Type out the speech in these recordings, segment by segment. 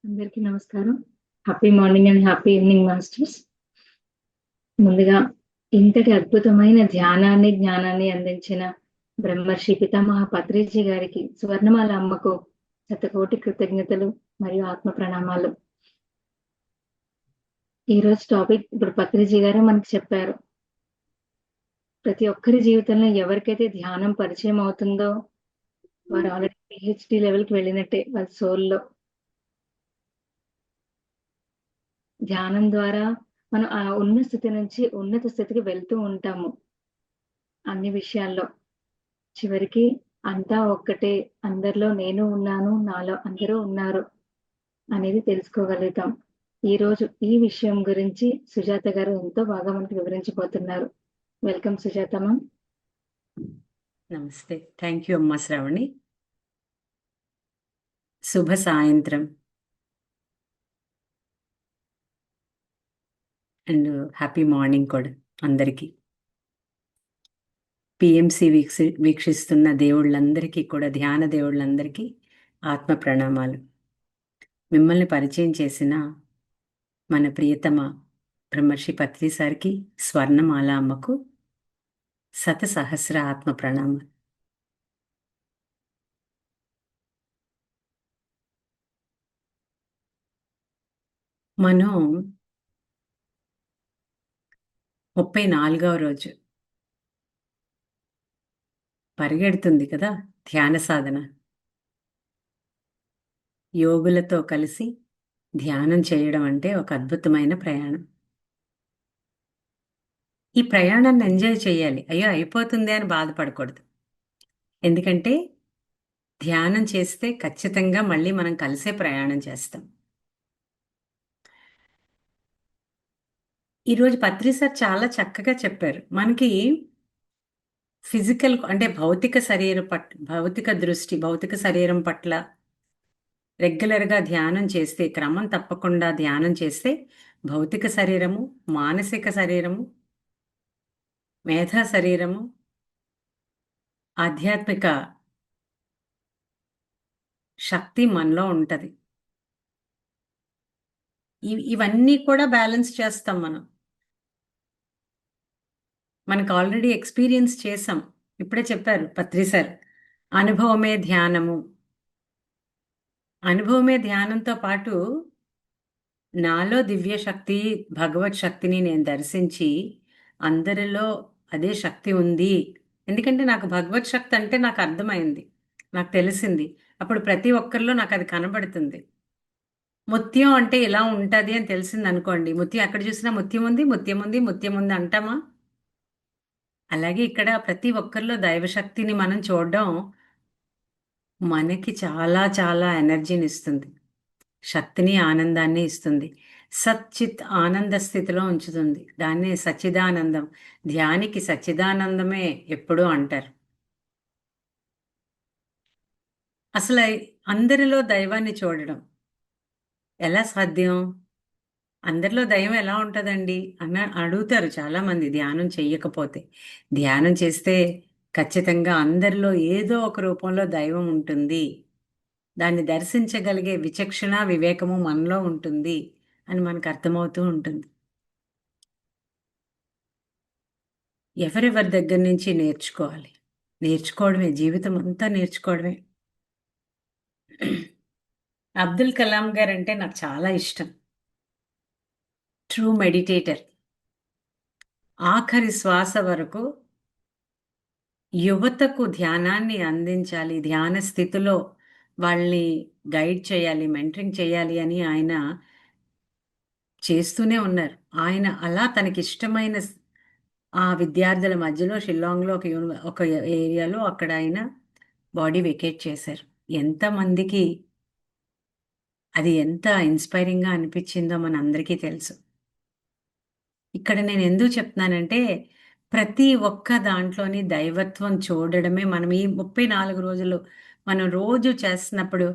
అందరికీ నమస్కారం. Happy morning and happy evening masters. ముందుగా ఇంతటి అద్భుతమైన ధ్యానాన్ని, జ్ఞానాన్ని అందించిన బ్రహ్మర్షి పితామహ పత్రిజీ గారికి, స్వర్ణమాల అమ్మకు శతకోటి కృతజ్ఞతలు మరియు ఆత్మ ప్రణామాలు. ఈరోజు టాపిక్ ఇప్పుడు పత్రిజీ గారే మనకు చెప్పారు. ప్రతి ఒక్కరి జీవితంలో ఎవరికైతే ధ్యానం పరిచయం అవుతుందో వారు ఆల్రెడీ పిహెచ్డి లెవెల్కి వెళ్ళినట్టే వాళ్ళ సోల్లో. ధ్యానం ద్వారా మనం ఆ ఉన్న స్థితి నుంచి ఉన్నత స్థితికి వెళ్తూ ఉంటాము అన్ని విషయాల్లో. చివరికి అంతా ఒక్కటే, అందరిలో నేను ఉన్నాను, నాలో అందరూ ఉన్నారు అనేది తెలుసుకోగలుగుతాం. ఈ రోజు ఈ విషయం గురించి సుజాత గారు ఎంతో బాగా మనకి వివరించబోతున్నారు. Welcome Sujatha ma'am. నమస్తే. థ్యాంక్ యూ అమ్మా శ్రావణి. శుభ సాయంత్రం అండ్ హ్యాపీ మార్నింగ్ కూడా అందరికీ. పిఎంసి వీక్షిస్తున్న దేవుళ్ళందరికీ కూడా, ధ్యాన దేవుళ్ళందరికీ ఆత్మ ప్రణామాలు. మిమ్మల్ని పరిచయం చేసిన మన ప్రియతమ బ్రహ్మర్షి పత్రి సార్కి, స్వర్ణమాల అమ్మకు శత సహస్ర ఆత్మ ప్రణామాలు. మనం 34వ రోజు పరిగెడుతుంది కదా ధ్యాన సాధన. యోగులతో కలిసి ధ్యానం చేయడం అంటే ఒక అద్భుతమైన ప్రయాణం. ఈ ప్రయాణాన్ని ఎంజాయ్ చేయాలి. అయ్యో అయిపోతుంది అని బాధపడకూడదు. ఎందుకంటే ధ్యానం చేస్తే ఖచ్చితంగా మళ్ళీ మనం కలిసే ప్రయాణం చేస్తాం. ఈరోజు పత్రి సార్ చాలా చక్కగా చెప్పారు. మనకి ఫిజికల్ అంటే భౌతిక దృష్టి, భౌతిక శరీరం పట్ల రెగ్యులర్గా ధ్యానం చేస్తే, క్రమం తప్పకుండా ధ్యానం చేస్తే భౌతిక శరీరము, మానసిక శరీరము, మేధా శరీరము, ఆధ్యాత్మిక శక్తి మనలో ఉంటుంది. ఇవన్నీ కూడా బ్యాలెన్స్ చేస్తాం మనం. మనకు ఆల్రెడీ ఎక్స్పీరియన్స్ చేసాం. ఇప్పుడే చెప్పారు పత్రి సార్, అనుభవమే ధ్యానము. అనుభవమే ధ్యానంతో పాటు నాలో దివ్య శక్తి, భగవత్ శక్తిని నేను దర్శించి అందరిలో అదే శక్తి ఉంది. ఎందుకంటే నాకు భగవత్ శక్తి అంటే నాకు అర్థమైంది, నాకు తెలిసింది. అప్పుడు ప్రతి ఒక్కరిలో నాకు అది కనబడుతుంది. ముత్యం అంటే ఇలా ఉంటుంది అని తెలిసింది అనుకోండి. ముత్యం ఎక్కడ చూసినా ముత్యం ఉంది, ముత్యం ఉంది, ముత్యం ఉంది అంటామా? అలాగే ఇక్కడ ప్రతి ఒక్కరిలో దైవశక్తిని మనం చూడడం మనకి చాలా చాలా ఎనర్జీని ఇస్తుంది, శక్తిని, ఆనందాన్ని ఇస్తుంది. సచ్చిత్ ఆనంద స్థితిలో ఉంచుతుంది. దాన్నే సచ్చిదానందం. ధ్యానికి సచ్చిదానందమే ఎప్పుడూ అంటారు. అసలు అందరిలో దైవాన్ని చూడడం ఎలా సాధ్యం? అందరిలో దైవం ఎలా ఉంటుందండి అడుగుతారు చాలామంది ధ్యానం చెయ్యకపోతే. ధ్యానం చేస్తే ఖచ్చితంగా అందరిలో ఏదో ఒక రూపంలో దైవం ఉంటుంది. దాన్ని దర్శించగలిగే విచక్షణ, వివేకము మనలో ఉంటుంది అని మనకు అర్థమవుతూ ఉంటుంది. ఎవరెవరి దగ్గర నుంచి నేర్చుకోవాలి? నేర్చుకోవడమే, జీవితం అంతా నేర్చుకోవడమే. అబ్దుల్ కలాం గారు అంటే నాకు చాలా ఇష్టం. True meditator. ఆఖరి శ్వాస వరకు యువతకు ధ్యానాన్ని అందించాలి, ధ్యాన స్థితిలో వాళ్ళని గైడ్ చేయాలి, మెంటరింగ్ చేయాలి అని ఆయన చేస్తూనే ఉన్నారు. ఆయన అలా తనకిష్టమైన ఆ విద్యార్థుల మధ్యలో షిల్లాంగ్లో ఒక ఏరియాలో అక్కడ ఆయన బాడీ వెకేట్ చేశారు. ఎంతమందికి అది ఎంత ఇన్స్పైరింగ్గా అనిపించిందో మన అందరికీ తెలుసు. ఇక్కడ నేను ఎందుకు చెప్తున్నానంటే ప్రతి ఒక్క దాంట్లోని దైవత్వం చూడడమే. మనం ఈ 34 రోజులు మనం రోజు చేస్తున్నప్పుడు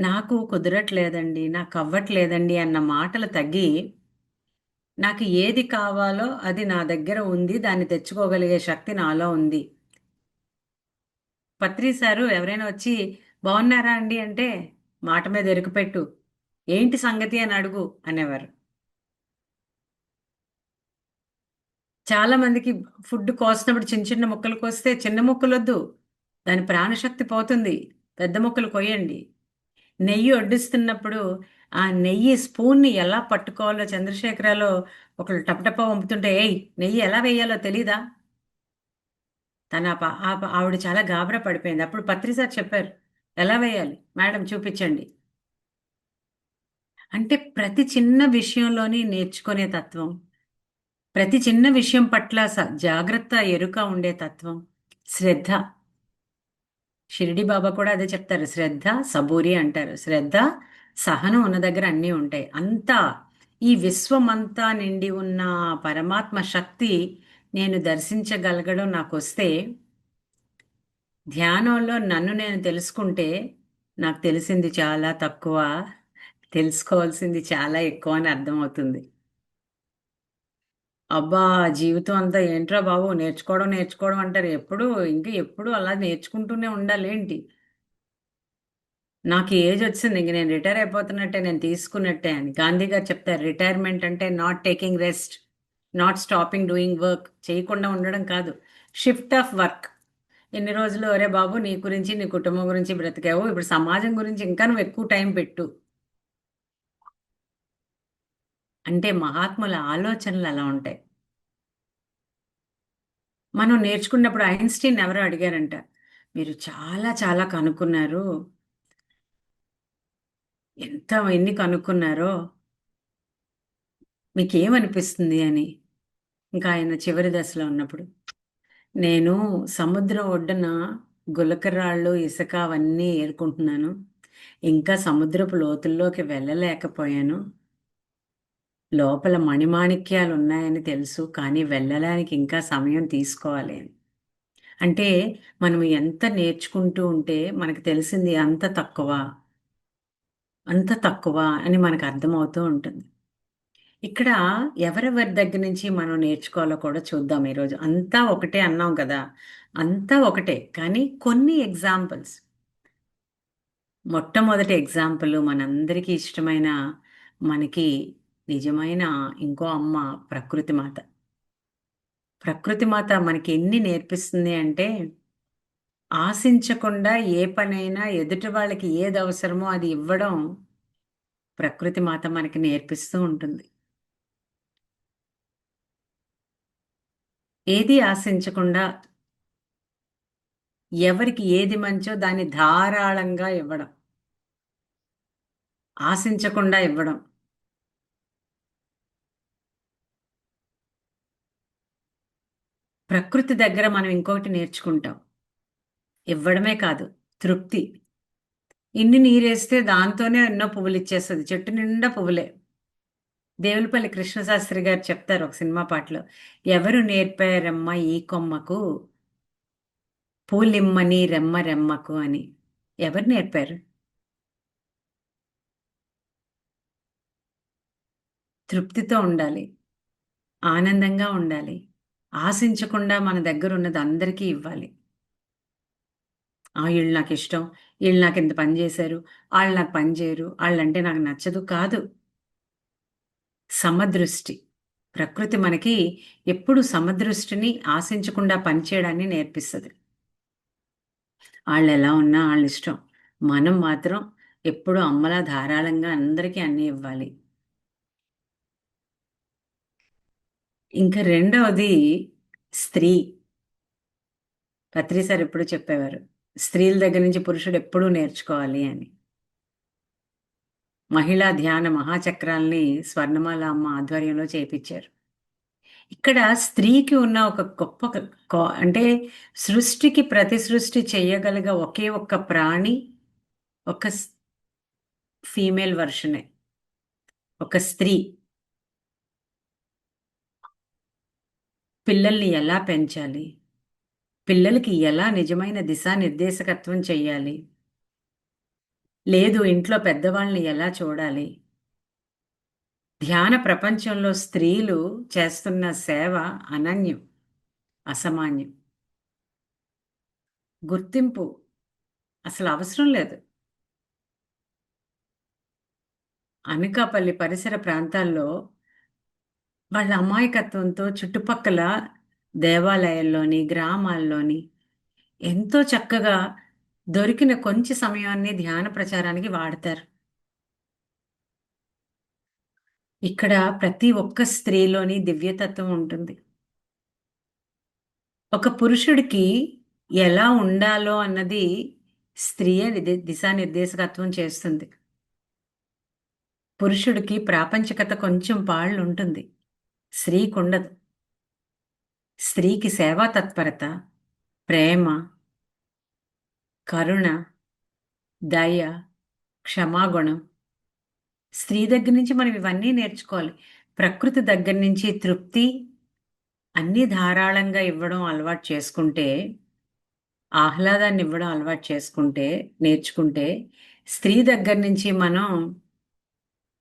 నాకు కుదరట్లేదండి, నాకు అవ్వట్లేదండి అన్న మాటలు తగ్గి, నాకు ఏది కావాలో అది నా దగ్గర ఉంది, దాన్ని తెచ్చుకోగలిగే శక్తి నాలో ఉంది. పత్రి సారు ఎవరైనా వచ్చి బాగున్నారా అండి అంటే మాట మీద ఎరుకుపెట్టు, ఏంటి సంగతి అని అడుగు అనేవారు. చాలా మందికి ఫుడ్ కోసినప్పుడు చిన్న చిన్న ముక్కలు కోస్తే చిన్న ముక్కలొద్దు. దాని ప్రాణశక్తి పోతుంది. పెద్ద ముక్కలు కొయ్యండి. నెయ్యి వడ్డిస్తున్నప్పుడు ఆ నెయ్యి స్పూన్‌ని ఎలా పట్టుకోవాలో చంద్రశేఖరలో ఒకళ్ళు టపటప వంపుతుంటే, "ఏయ్! నెయ్యి ఎలా వేయాలో తెలీదా?" తను ఆవిడ చాలా గాబరా పడిపోయింది. అప్పుడు పత్రి సార్ చెప్పారు. "ఎలా వేయాలి? మేడం చూపిచ్చండి." అంటే ప్రతి చిన్న విషయంలోని నేర్చుకునే తత్వం. ప్రతి చిన్న విషయం పట్ల జాగ్రత్త, ఎరుక ఉండే తత్వం. శ్రద్ధ. షిరిడి బాబా కూడా అదే చెప్తారు. శ్రద్ధ, సబూరి అంటారు. శ్రద్ధ, సహనం ఉన్న దగ్గర అన్నీ ఉంటాయి. అంతా ఈ విశ్వమంతా నిండి ఉన్న పరమాత్మ శక్తి నేను దర్శించగలగడం నాకొస్తే, ధ్యానంలో నన్ను నేను తెలుసుకుంటే, నాకు తెలిసింది చాలా తక్కువ, తెలుసుకోవాల్సింది చాలా ఎక్కువ అని అర్థమవుతుంది. అబ్బా! జీవితం అంతా ఏంట్రా బాబు నేర్చుకోవడం, నేర్చుకోవడం అంటారు. ఎప్పుడు అలా నేర్చుకుంటూనే ఉండాలేంటి? నాకు ఏజొచ్చేసింది. ఇంక నేను రిటైర్ అయిపోతున్నట్టే, నేను తీసుకున్నట్టే అని. గాంధీ గారు చెప్తారు, రిటైర్మెంట్ అంటే not taking rest, not stopping doing work. చేయకుండా ఉండడం కాదు. Shift of work. ఎన్ని రోజులు ఒరే బాబు నీ గురించి, నీ కుటుంబం గురించి బ్రతికావు. ఇప్పుడు సమాజం గురించి ఇంకా నువ్వు ఎక్కువ టైం పెట్టు. అంటే మహాత్ముల ఆలోచనలు అలా ఉంటాయి. మనం నేర్చుకున్నప్పుడు ఐన్‌స్టీన్ ఎవరో అడిగారంట, "మీరు చాలా చాలా కనుక్కున్నారు. ఎన్ని కనుక్కున్నారో మీకేమనిపిస్తుంది?" అని. ఇంకా ఆయన చివరి దశలో ఉన్నప్పుడు, "నేను సముద్రం ఒడ్డున గులకరాళ్ళు, ఇసక అవన్నీ ఏరుకుంటున్నాను. ఇంకా సముద్రపు లోతుల్లోకి వెళ్ళలేకపోయాను. లోపల మణిమాణిక్యాలున్నాయని తెలుసు. కానీ వెళ్ళడానికి ఇంకా సమయం తీసుకోవాలి" అని. అంటే మనం ఎంత నేర్చుకుంటూ ఉంటే మనకు తెలిసింది అంత తక్కువ అని మనకు అర్థమవుతూ ఉంటుంది. ఇక్కడ ఎవరెవరి దగ్గర నుంచి మనం నేర్చుకోవాలో కూడా చూద్దాం ఈరోజు. అంతా ఒకటే అన్నాం కదా! అంతా ఒకటే. కానీ కొన్ని ఎగ్జాంపుల్స్. మొట్టమొదటి ఎగ్జాంపుల్ మనందరికీ ఇష్టమైన, మనకి నిజమైన ఇంకో అమ్మ ప్రకృతి మాత. ప్రకృతి మాత మనకి ఎన్ని నేర్పిస్తుంది అంటే, ఆశించకుండా ఏ పనైనా ఎదుటి వాళ్ళకి ఏది అవసరమో అది ఇవ్వడం ప్రకృతి మాత మనకి నేర్పిస్తూ ఉంటుంది. ఏది ఆశించకుండా ఎవరికి ఏది మంచో దాన్ని ధారాళంగా ఇవ్వడం. ఆశించకుండా ఇవ్వడం. ప్రకృతి దగ్గర మనం ఇంకొకటి నేర్చుకుంటాం. ఇవ్వడమే కాదు, తృప్తి. ఇన్ని నీరేస్తే దాంతోనే ఎన్నో పువ్వులిచ్చేస్తది. చెట్టు నిండా పువ్వులే. దేవులపల్లి కృష్ణశాస్త్రి గారు చెప్తారు ఒక సినిమా పాటలో, "ఎవరు నేర్పారమ్మ ఈ కొమ్మకు, పూలిమ్మని రెమ్మ రెమ్మకు" అని. ఎవరు నేర్పారు? తృప్తితో ఉండాలి. ఆనందంగా ఉండాలి. ఆశించకుండా మన దగ్గరున్నది అందరికీ ఇవ్వాలి. ఈళ్ళు నాకిష్టం. ఈళ్ళు నాకింత పని జేశారు. ఆళ్ళు నాకు పని జేయరు. ఆళ్ళంటే నాకు నచ్చదు. కాదు. సమదృష్టి. ప్రకృతి మనకి ఎప్పుడు సమదృష్టిని ఆశించకుండా పనిచేయడాన్ని నేర్పిస్తది. ఆళ్ళెలా ఉన్నా ఆళ్ళిష్టం. మనం మాత్రం ఎప్పుడూ అమ్మలా ధారాళంగా అందరికీ అన్నీ ఇవ్వాలి. ఇంక రెండవది స్త్రీ. పత్రి సార్ ఎప్పుడూ చెప్పేవారు. స్త్రీల దగ్గర నుంచి పురుషుడెప్పుడూ నేర్చుకోవాలి అని. మహిళా ధ్యాన మహాచక్రాల్ని స్వర్ణమాల అమ్మ ఆధ్వర్యంలో చేపిచ్చారు. ఇక్కడ స్త్రీకి ఉన్న ఒక గొప్ప అంటే సృష్టికి ప్రతి సృష్టి చేయగలిగే ఒకే ఒక్క ప్రాణి ఒక ఫీమేల్ వర్షనే. ఒక స్త్రీ. పిల్లల్ని ఎలా పెంచాలి? పిల్లలకి ఎలా నిజమైన దిశానిర్దేశకత్వం చెయ్యాలి? లేదు ఇంట్లో పెద్దవాళ్ళని ఎలా చూడాలి? ధ్యాన ప్రపంచంలో స్త్రీలు చేస్తున్న సేవ అనన్యం, అసామాన్యం. గుర్తింపు అసలు అవసరం లేదు. అనకాపల్లి పరిసర ప్రాంతాల్లో వాళ్ళ అమాయకత్వంతో చుట్టుపక్కల దేవాలయాల్లోని, గ్రామాల్లోని ఎంతో చక్కగా దొరికిన కొంచెం సమయాన్ని ధ్యాన ప్రచారానికి వాడతారు. ఇక్కడ ప్రతి ఒక్క స్త్రీలోని దివ్యతత్వం ఉంటుంది. ఒక పురుషుడికి ఎలా ఉండాలో అన్నది స్త్రీయే దిశానిర్దేశకత్వం చేస్తుంది. పురుషుడికి ప్రాపంచికత కొంచెం పాళ్ళుంటుంది. స్త్రీకుండదు. స్త్రీకి సేవా తత్పరత, ప్రేమ, కరుణ, దయ, క్షమాగుణం. స్త్రీ దగ్గర నుంచి మనం ఇవన్నీ నేర్చుకోవాలి. ప్రకృతి దగ్గర నుంచి తృప్తి అన్నీ ధారాళంగా ఇవ్వడం అలవాటు చేసుకుంటే, ఆహ్లాదాన్ని ఇవ్వడం అలవాటు చేసుకుంటే, నేర్చుకుంటే, స్త్రీ దగ్గర నుంచి మనం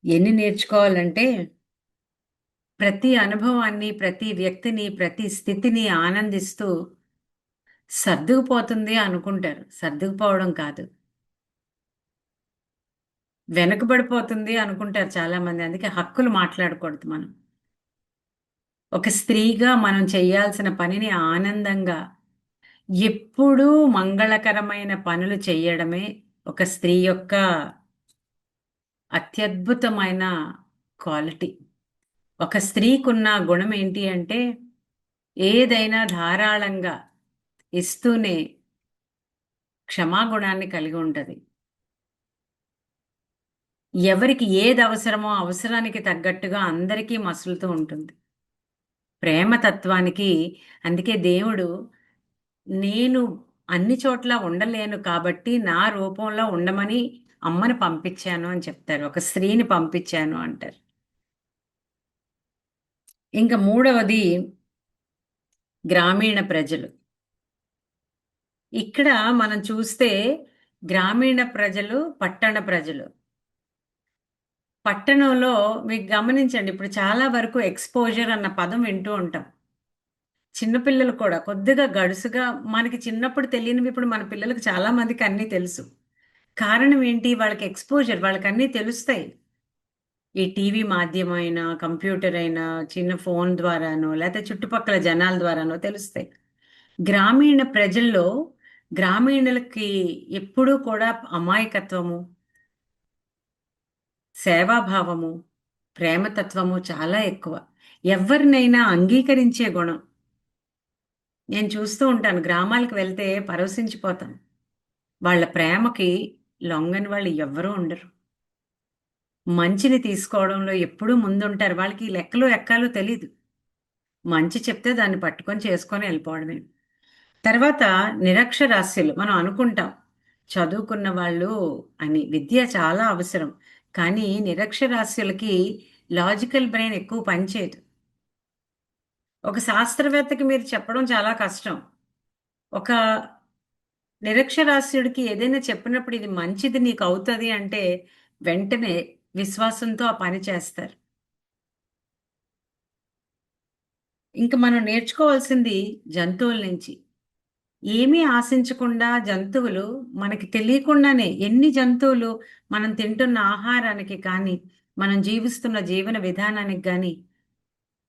ఎన్ని నేర్చుకోవాలంటే, ప్రతి అనుభవాన్ని, ప్రతి వ్యక్తిని, ప్రతి స్థితిని ఆనందిస్తూ సర్దుకుపోతుంది అనుకుంటారు. సర్దుకుపోవడం కాదు. వెనకబడిపోతుంది అనుకుంటారు చాలామంది. అందుకే హక్కులు మాట్లాడకూడదు మనం. ఒక స్త్రీగా మనం చేయాల్సిన పనిని ఆనందంగా, ఎప్పుడూ మంగళకరమైన పనులు చెయ్యడమే ఒక స్త్రీ యొక్క అత్యద్భుతమైన క్వాలిటీ. ఒక స్త్రీకున్న గుణం ఏంటి అంటే, ఏదైనా ధారాళంగా ఇస్తూనే క్షమాగుణాన్ని కలిగి ఉంటది. ఎవరికి ఏది అవసరమో అవసరానికి తగ్గట్టుగా అందరికీ మసులుతూ ఉంటుంది. ప్రేమతత్వానికి అందుకే దేవుడు నేను అన్ని చోట్ల ఉండలేను కాబట్టి నా రూపంలో ఉండమని అమ్మని పంపించాను అని చెప్తారు. ఒక స్త్రీని పంపించాను అంటారు. ఇంకా మూడవది గ్రామీణ ప్రజలు. ఇక్కడ మనం చూస్తే గ్రామీణ ప్రజలు, పట్టణ ప్రజలు. పట్టణంలో మీకు గమనించండి, ఇప్పుడు చాలా వరకు ఎక్స్‌పోజర్ అన్న పదం వింటూ ఉంటాం. చిన్నపిల్లలు కూడా కొద్దిగా గడుసుగా మనకి చిన్నప్పుడు తెలియనివి ఇప్పుడు మన పిల్లలకి చాలా మందికి అన్నీ తెలుసు. కారణం ఏంటి? వాళ్ళకి ఎక్స్‌పోజర్, వాళ్ళకన్నీ తెలుస్తాయి. ఈ టీవీ మాధ్యమం అయినా, కంప్యూటర్ అయినా, చిన్న ఫోన్ ద్వారానో, లేతే చుట్టుపక్కల జనాల ద్వారానో తెలుస్తాయి. గ్రామీణ ప్రజల్లో గ్రామీణులకి ఎప్పుడూ కూడా అమాయకత్వము, సేవాభావము, ప్రేమతత్వము చాలా ఎక్కువ. ఎవరినైనా అంగీకరించే గుణం. నేను చూస్తూ ఉంటాను, గ్రామాలకు వెళ్తే పరవశించిపోతాను. వాళ్ళ ప్రేమకి లొంగని వాళ్ళు ఎవ్వరూ ఉండరు. మంచిని తీసుకోవడంలో ఎప్పుడూ ముందుంటారు. వాళ్ళకి ఈ లెక్కలు ఎక్కాలు తెలీదు. మంచి చెప్తే దాన్ని పట్టుకొని చేసుకొని వెళ్ళిపోవడమే. తర్వాత నిరక్షరాస్యులు. మనం అనుకుంటాం చదువుకున్న వాళ్ళు అని. విద్య చాలా అవసరం. కానీ నిరక్షరాస్యులకి లాజికల్ బ్రెయిన్ ఎక్కువ పనిచేయదు. ఒక శాస్త్రవేత్తకి మీరు చెప్పడం చాలా కష్టం. ఒక నిరక్షరాస్యుడికి ఏదైనా చెప్పినప్పుడు ఇది మంచిది నీకు అవుతుంది అంటే వెంటనే విశ్వాసంతో ఆ పని చేస్తారు. ఇంక మనం నేర్చుకోవాల్సింది జంతువుల నుంచి. ఏమీ ఆశించకుండా జంతువులు మనకి తెలియకుండానే ఎన్ని జంతువులు మనం తింటున్న ఆహారానికి కానీ, మనం జీవిస్తున్న జీవన విధానానికి గానీ,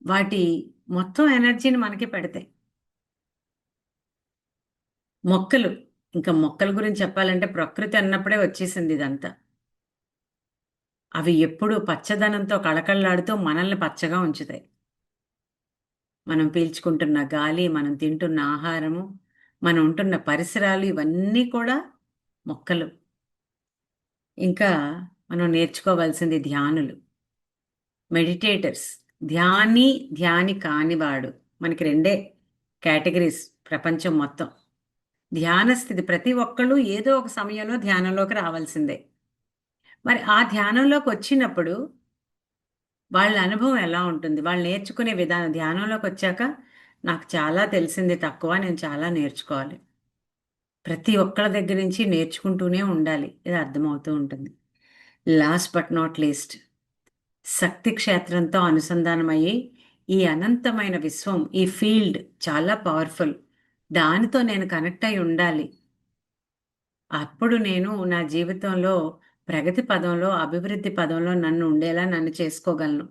వాటి మొత్తం ఎనర్జీని మనకి పెడతాయి. మొక్కలు, ఇంకా మొక్కల గురించి చెప్పాలంటే ప్రకృతి అన్నప్పుడే వచ్చేసింది ఇదంతా. అవి ఎప్పుడూ పచ్చదనంతో కళకళలాడుతూ మనల్ని పచ్చగా ఉంచుతాయి. మనం పీల్చుకుంటున్న గాలి, మనం తింటున్న ఆహారము, మనం ఉంటున్న పరిసరాలు ఇవన్నీ కూడా మొక్కలు. ఇంకా మనం నేర్చుకోవాల్సింది ధ్యానులు, మెడిటేటర్స్. ధ్యాని కానివాడు. మనకి రెండే కేటగిరీస్ ప్రపంచం మొత్తం. ధ్యాన స్థితి ప్రతి ఒక్కళ్ళు ఏదో ఒక సమయంలో ధ్యానంలోకి రావాల్సిందే. మరి ఆ ధ్యానంలోకి వచ్చినప్పుడు వాళ్ళ అనుభవం ఎలా ఉంటుంది? వాళ్ళు నేర్చుకునే విధానం ధ్యానంలోకి వచ్చాక నాకు చాలా తెలిసింది తక్కువ, నేను చాలా నేర్చుకోవాలి. ప్రతి ఒక్కళ్ళ దగ్గర నుంచి నేర్చుకుంటూనే ఉండాలి. ఇది అర్థమవుతూ ఉంటుంది. లాస్ట్ బట్ నాట్ లీస్ట్, శక్తి క్షేత్రంతో అనుసంధానమయ్యి ఈ అనంతమైన విశ్వం, ఈ ఫీల్డ్ చాలా పవర్ఫుల్. దానితో నేను కనెక్ట్ అయి ఉండాలి. అప్పుడు నేను నా జీవితంలో ప్రగతి పదంలో, అభివృద్ధి పదంలో నన్ను ఉండేలా నన్ను చేసుకోగలను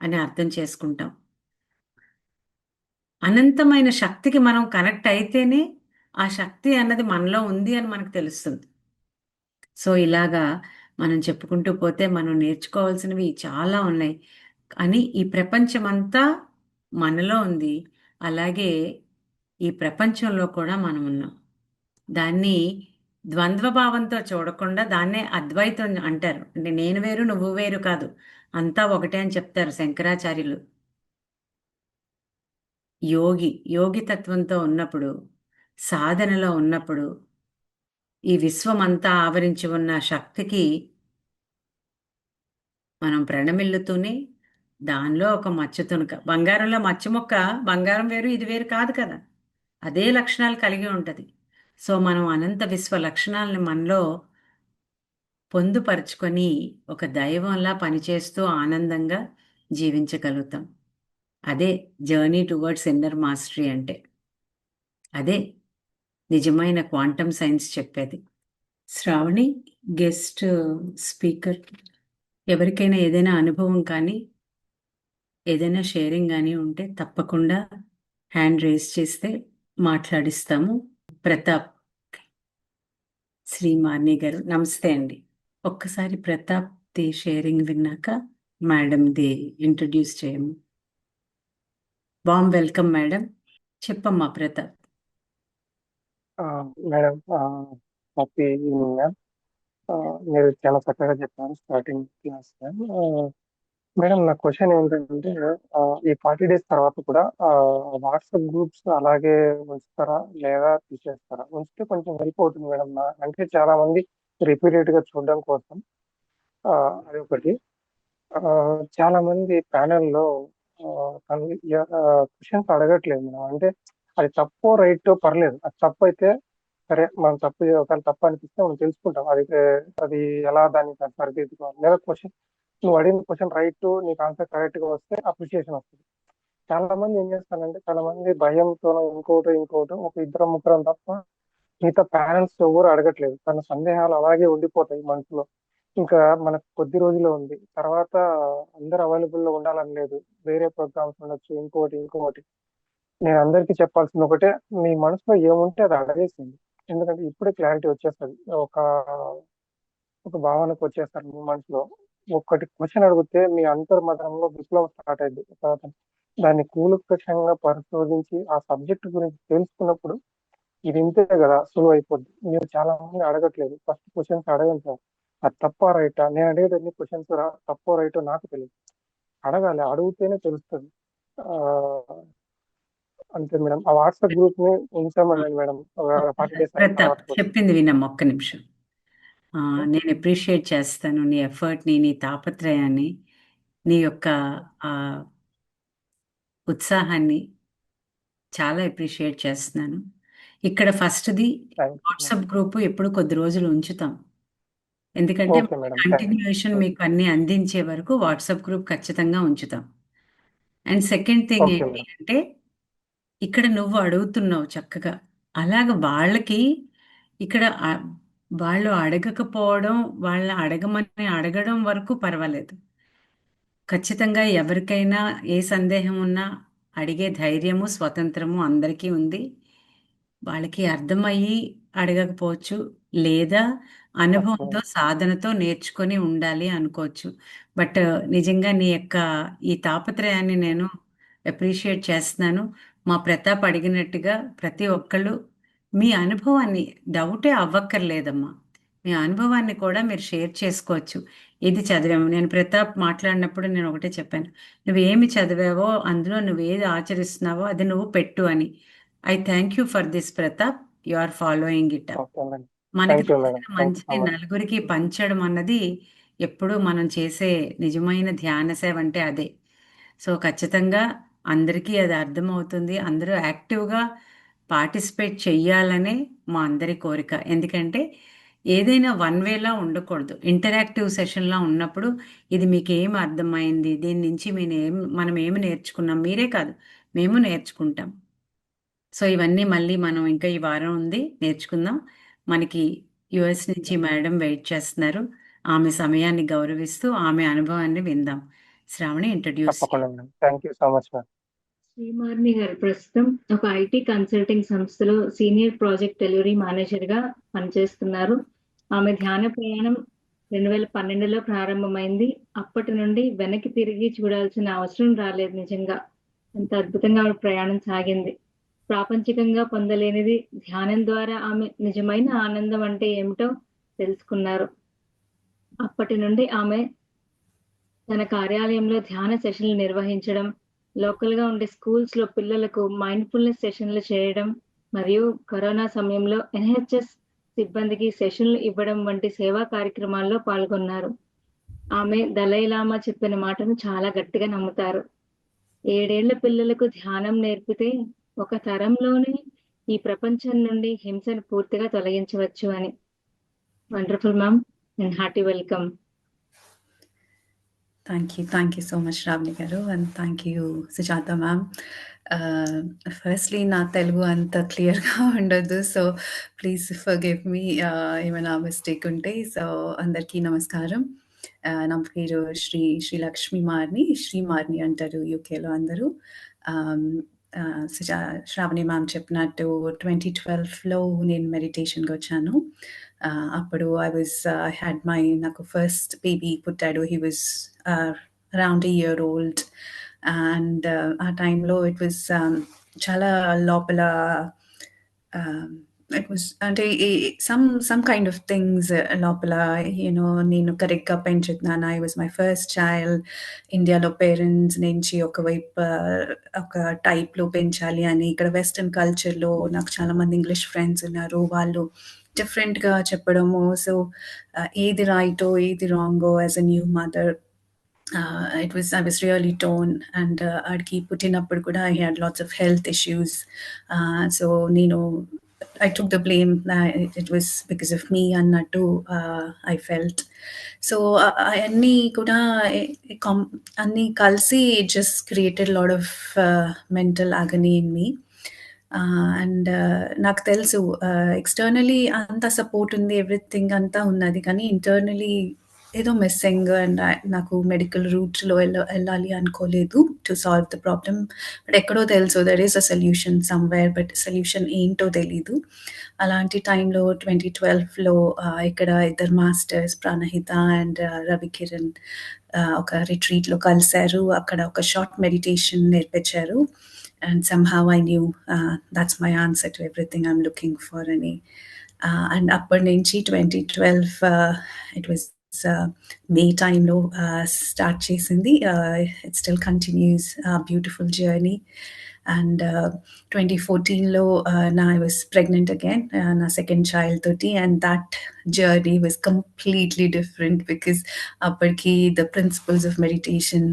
అని అర్థం చేసుకుంటాం. అనంతమైన శక్తికి మనం కనెక్ట్ అయితేనే ఆ శక్తి అన్నది మనలో ఉంది అని మనకు తెలుస్తుంది. సో ఇలాగా మనం చెప్పుకుంటూ పోతే మనం నేర్చుకోవాల్సినవి చాలా ఉన్నాయి. కానీ ఈ ప్రపంచమంతా మనలో ఉంది. అలాగే ఈ ప్రపంచంలో కూడా మనం ఉన్నాం. దాన్ని ద్వంద్వ భావంతో చూడకుండా దాన్నే అద్వైతం అంటారు. అంటే నేను వేరు, నువ్వు వేరు కాదు. అంతా ఒకటే అని చెప్తారు శంకరాచార్యులు. యోగి తత్వంతో ఉన్నప్పుడు, సాధనలో ఉన్నప్పుడు, ఈ విశ్వమంతా ఆవరించి ఉన్న శక్తికి మనం ప్రణమిల్లుతూనే దానిలో ఒక మచ్చ తునక, బంగారంలో మచ్చ ముక్క, బంగారం వేరు ఇది వేరు కాదు కదా. అదే లక్షణాలు కలిగి ఉంటది. సో మనం అనంత విశ్వ లక్షణాలను మనలో పొందుపరుచుకొని ఒక దైవంలా పనిచేస్తూ ఆనందంగా జీవించగలుగుతాం. అదే జర్నీ టువర్డ్స్ ఇన్నర్ మాస్టరీ అంటే. అదే నిజమైన క్వాంటమ్ సైన్స్ చెప్పేది. శ్రావణి, గెస్ట్ స్పీకర్, ఎవరికైనా ఏదైనా అనుభవం కానీ ఏదైనా షేరింగ్ కానీ ఉంటే తప్పకుండా హ్యాండ్ రేస్ చేస్తే మాట్లాడిస్తాము. ప్రతాప్, శ్రీ మార్ని గారు నమస్తే అండి. ఒక్కసారి ప్రతాప్ ది షేరింగ్ విన్నాక మేడం ది ఇంట్రడ్యూస్ చేయము. Warm welcome madam. చెప్పమ్మా Pratap. Madam, happy evening ma'am. మీరు చాలా చక్కగా చెప్పారు స్టార్టింగ్ క్లాస్ మ్యామ్. మేడం, నా క్వశ్చన్ ఏంటంటే, ఈ 40 days తర్వాత కూడా వాట్సాప్ గ్రూప్స్ అలాగే ఉంచుతారా లేదా తీసేస్తారా? ఉంచితే కొంచెం హెల్ప్ అవుతుంది మేడం. అంటే చాలా మంది రిపీటెడ్ గా చూడడం కోసం. అది ఒకటి. చాలా మంది ప్యానెల్లో క్వశ్చన్స్ అడగట్లేదు మేడం. అంటే అది తప్పో రైటో పర్లేదు, అది తప్పు అయితే సరే, మనం తప్పు ఒకవేళ తప్పు అనిపిస్తే మనం తెలుసుకుంటాం. అది ఎలా దాన్ని సరిదిద్దుకోవాలి. లేదా క్వశ్చన్, నువ్వు అడిగిన క్వశ్చన్ రైట్, నీకు ఆన్సర్ కరెక్ట్ గా వస్తే అప్రిషియేషన్ వస్తుంది. చాలా మంది ఏం చేస్తారంటే, చాలా మంది భయంతో ఇంకోటి ఒక ఇద్దరు ముగ్గురం తప్ప మిగతా పేరెంట్స్ ఎవరు అడగట్లేదు. తన సందేహాలు అలాగే ఉండిపోతాయి మనసులో. ఇంకా మనకు కొద్ది రోజులు ఉంది, తర్వాత అందరు అవైలబుల్ లో ఉండాలని లేదు. వేరే ప్రోగ్రామ్స్ ఉండొచ్చు, ఇంకోటి. నేను అందరికీ చెప్పాల్సింది ఒకటే, మీ మనసులో ఏముంటే అది అడగేసింది. ఎందుకంటే ఇప్పుడే క్లారిటీ వచ్చేస్తుంది. ఒక భావనకు వచ్చేస్తారు మీ మనసులో. ఒక్కటి క్వశ్చన్ అడిగితే మీ అంతర్మతంలో విప్లవం స్టార్ట్ అయింది. తర్వాత దాన్ని కూలంకషంగా పరిశోధించి ఆ సబ్జెక్ట్ గురించి తెలుసుకున్నప్పుడు ఇది ఇంతే కదా, సులువు అయిపోద్ది. మీరు చాలా మంది అడగట్లేదు. ఫస్ట్ క్వశ్చన్స్ అడగండి సార్, అది తప్ప రైటా. నేను అడిగేది అన్ని క్వశ్చన్స్ తప్పో రైటో నాకు తెలియదు. అడగాలి, అడిగితేనే తెలుస్తుంది. ఆ, అంతే మేడం. ఆ వాట్సాప్ గ్రూప్ ని ఉంచామని మేడం, 40 days అయిన తర్వాత ప్రతాప్ కూడా. చెప్పింది వినమ్మ ఒక్క నిమిషం. నేను అప్రిషియేట్ చేస్తాను నీ ఎఫర్ట్ని, నీ తాపత్రయాన్ని, నీ యొక్క ఆ, ఉత్సాహాన్ని చాలా అప్రిషియేట్ చేస్తున్నాను. ఇక్కడ ఫస్ట్ది thank you madam. WhatsApp group ఎప్పుడు కొద్ది రోజులు ఉంచుతాం. ఎందుకంటే okay madam, thank continuation you. మీకు అన్ని అందించే వరకు వాట్సాప్ గ్రూప్ ఖచ్చితంగా ఉంచుతాం. అండ్ సెకండ్ థింగ్ ఓకే ఏంటి మేడం. అంటే, ఇక్కడ నువ్వు అడుగుతున్నావు చక్కగా, అలాగ వాళ్ళకి ఇక్కడ వాళ్ళు అడగకపోవడం, వాళ్ళ అడగమని అడగడం వరకు పర్వాలేదు. ఖచ్చితంగా ఎవరికైనా ఏ సందేహం ఉన్నా అడిగే ధైర్యము, స్వతంత్రము అందరికీ ఉంది. వాళ్ళకి అర్థమయ్యి అడగకపోవచ్చు, లేదా ఓకే అనుభవంతో, మేడం. సాధనతో నేర్చుకొని ఉండాలి అనుకోవచ్చు. బట్ నిజంగా నీ యొక్క ఈ తాపత్రయాన్ని నేను అప్రిషియేట్ చేస్తున్నాను. మా ప్రతాప్ అడిగినట్టుగా ప్రతి ఒక్కళ్ళు మీ అనుభవాన్ని, డౌటే అవ్వక్కర్లేదమ్మా, మీ అనుభవాన్ని కూడా మీరు షేర్ చేసుకోవచ్చు. ఇది చదివాము. నేను ప్రతాప్ మాట్లాడినప్పుడు నేను ఒకటే చెప్పాను, నువ్వేమి చదివావో అందులో నువ్వేది ఆచరిస్తున్నావో అది నువ్వు పెట్టు అని. I thank you for this Pratap. You are following it up. Okay madam. మనకి థ్యాంక్ యూ మేడం. తెలిసిన థ్యాంక్ యూ సో మంచిని మచ్. నలుగురికి పంచడం అన్నది ఎప్పుడూ మనం చేసే నిజమైన ధ్యాన సేవ అంటే అదే. సో ఖచ్చితంగా అందరికీ అది అర్థమవుతుంది. అందరూ యాక్టివ్గా పార్టిసిపేట్ చెయ్యాలనే మా అందరి కోరిక. ఎందుకంటే ఏదైనా వన్ వేలా ఉండకూడదు. ఇంటరాక్టివ్ సెషన్లా ఉన్నప్పుడు ఇది మీకు ఏం అర్థమైంది, దీని నుంచి మనం ఏమి నేర్చుకున్నాం, మీరే కాదు మేము నేర్చుకుంటాం. సో ఇవన్నీ మళ్ళీ మనం ఇంకా ఈ వారం ఉంది, నేర్చుకుందాం. మనకి యుఎస్ నుంచి మేడం వెయిట్ చేస్తున్నారు. ఆమె సమయాన్ని గౌరవిస్తూ ఆమె అనుభవాన్ని విందాం. శ్రావణి, ఇంట్రడ్యూస్ తప్పకుండా madam. Thank you so much madam. Srimarni గారు ప్రస్తుతం ఒక ఐటీ కన్సల్టింగ్ సంస్థలో సీనియర్ ప్రాజెక్ట్ డెలివరీ మేనేజర్ గా పనిచేస్తున్నారు. ఆమె ధ్యాన ప్రయాణం 2012లో ప్రారంభమైంది. అప్పటి నుండి వెనక్కి తిరిగి చూడాల్సిన అవసరం రాలేదు. నిజంగా ఎంత అద్భుతంగా ఆవిడ ప్రయాణం సాగింది. ప్రాపంచికంగా పొందలేనిది ధ్యానం ద్వారా ఆమె నిజమైన ఆనందం అంటే ఏమిటో తెలుసుకున్నారు. అప్పటి నుండి ఆమె తన కార్యాలయంలో ధ్యాన సెషన్లు నిర్వహించడం, లోకల్ గా ఉండే స్కూల్స్ లో పిల్లలకు మైండ్ఫుల్నెస్ సెషన్లు చేయడం మరియు కరోనా సమయంలో ఎన్హెచ్ఎస్ సిబ్బందికి సెషన్లు ఇవ్వడం వంటి సేవా కార్యక్రమాల్లో పాల్గొన్నారు. ఆమె దలైలామా చెప్పిన మాటను చాలా గట్టిగా నమ్ముతారు. 7 ఏళ్ల పిల్లలకు ధ్యానం నేర్పితే ఒక తరంలోనే ఈ ప్రపంచం నుండి హింసను పూర్తిగా తొలగించవచ్చు అని. Wonderful ma'am and hearty welcome. Thank you so much, Ravni garu, and thank you, Sujata ma'am. Firstly, na Telugu anta clear ga undadu, so please forgive me ఏమైనా mistake ఉంటే. సో అందరికీ నమస్కారం. నా పేరు శ్రీ లక్ష్మి మార్ని, శ్రీ మార్ని అంటారు యూకేలో అందరూ. శ్రావణి మ్యామ్ చెప్పినట్టు 2012లో నేను మెడిటేషన్కి వచ్చాను. అప్పుడు I had నాకు ఫస్ట్ బేబీ పుట్టాడు. He was around a year old, and ఆ టైంలో it was చాలా లోపల it was అంటే some kind of things లోపల, నేను కరెక్ట్గా పెంచుతున్నాను. I was my first child. ఇండియాలో పేరెంట్స్ నుంచి ఒకవైపు ఒక టైప్లో పెంచాలి అని, ఇక్కడ వెస్టర్న్ కల్చర్లో నాకు చాలామంది ఇంగ్లీష్ ఫ్రెండ్స్ ఉన్నారు, వాళ్ళు డిఫరెంట్గా చెప్పడము. సో ఏది రైటో ఏది రాంగో as a new mother, I was really torn, and ఆడికి పుట్టినప్పుడు కూడా I had lots of health issues. So I took the blame. It was because of me అన్నట్టు I felt. So అన్నీ కూడా అన్నీ కలిసి just created a lot of mental agony in me. And నాకు తెలుసు ఎక్స్టర్నలీ అంతా సపోర్ట్ ఉంది, everything అంతా ఉన్నది, కానీ ఇంటర్నలీ ఏదో మిస్సింగ్. అండ్ నాకు మెడికల్ రూట్లో వెళ్ళాలి అనుకోలేదు to solve the problem. But ఎక్కడో తెలుసు there is a solution somewhere, but solution ఏంటో తెలీదు. అలాంటి టైంలో 2012లో ఇక్కడ ఇద్దరు మాస్టర్స్, ప్రాణహిత అండ్ రవి కిరణ్, ఒక రిట్రీట్లో కలిశారు. అక్కడ ఒక షార్ట్ మెడిటేషన్ నేర్పించారు. And somehow I knew that's my answer to everything I'm looking for. And అప్పటి నుంచి 2012 it was May టైంలో స్టార్ట్ చేసింది. It still continues a beautiful journey. And 2014లో I was pregnant again, నా second child తోటి, and that journey was completely different because అప్పటికి the principles of meditation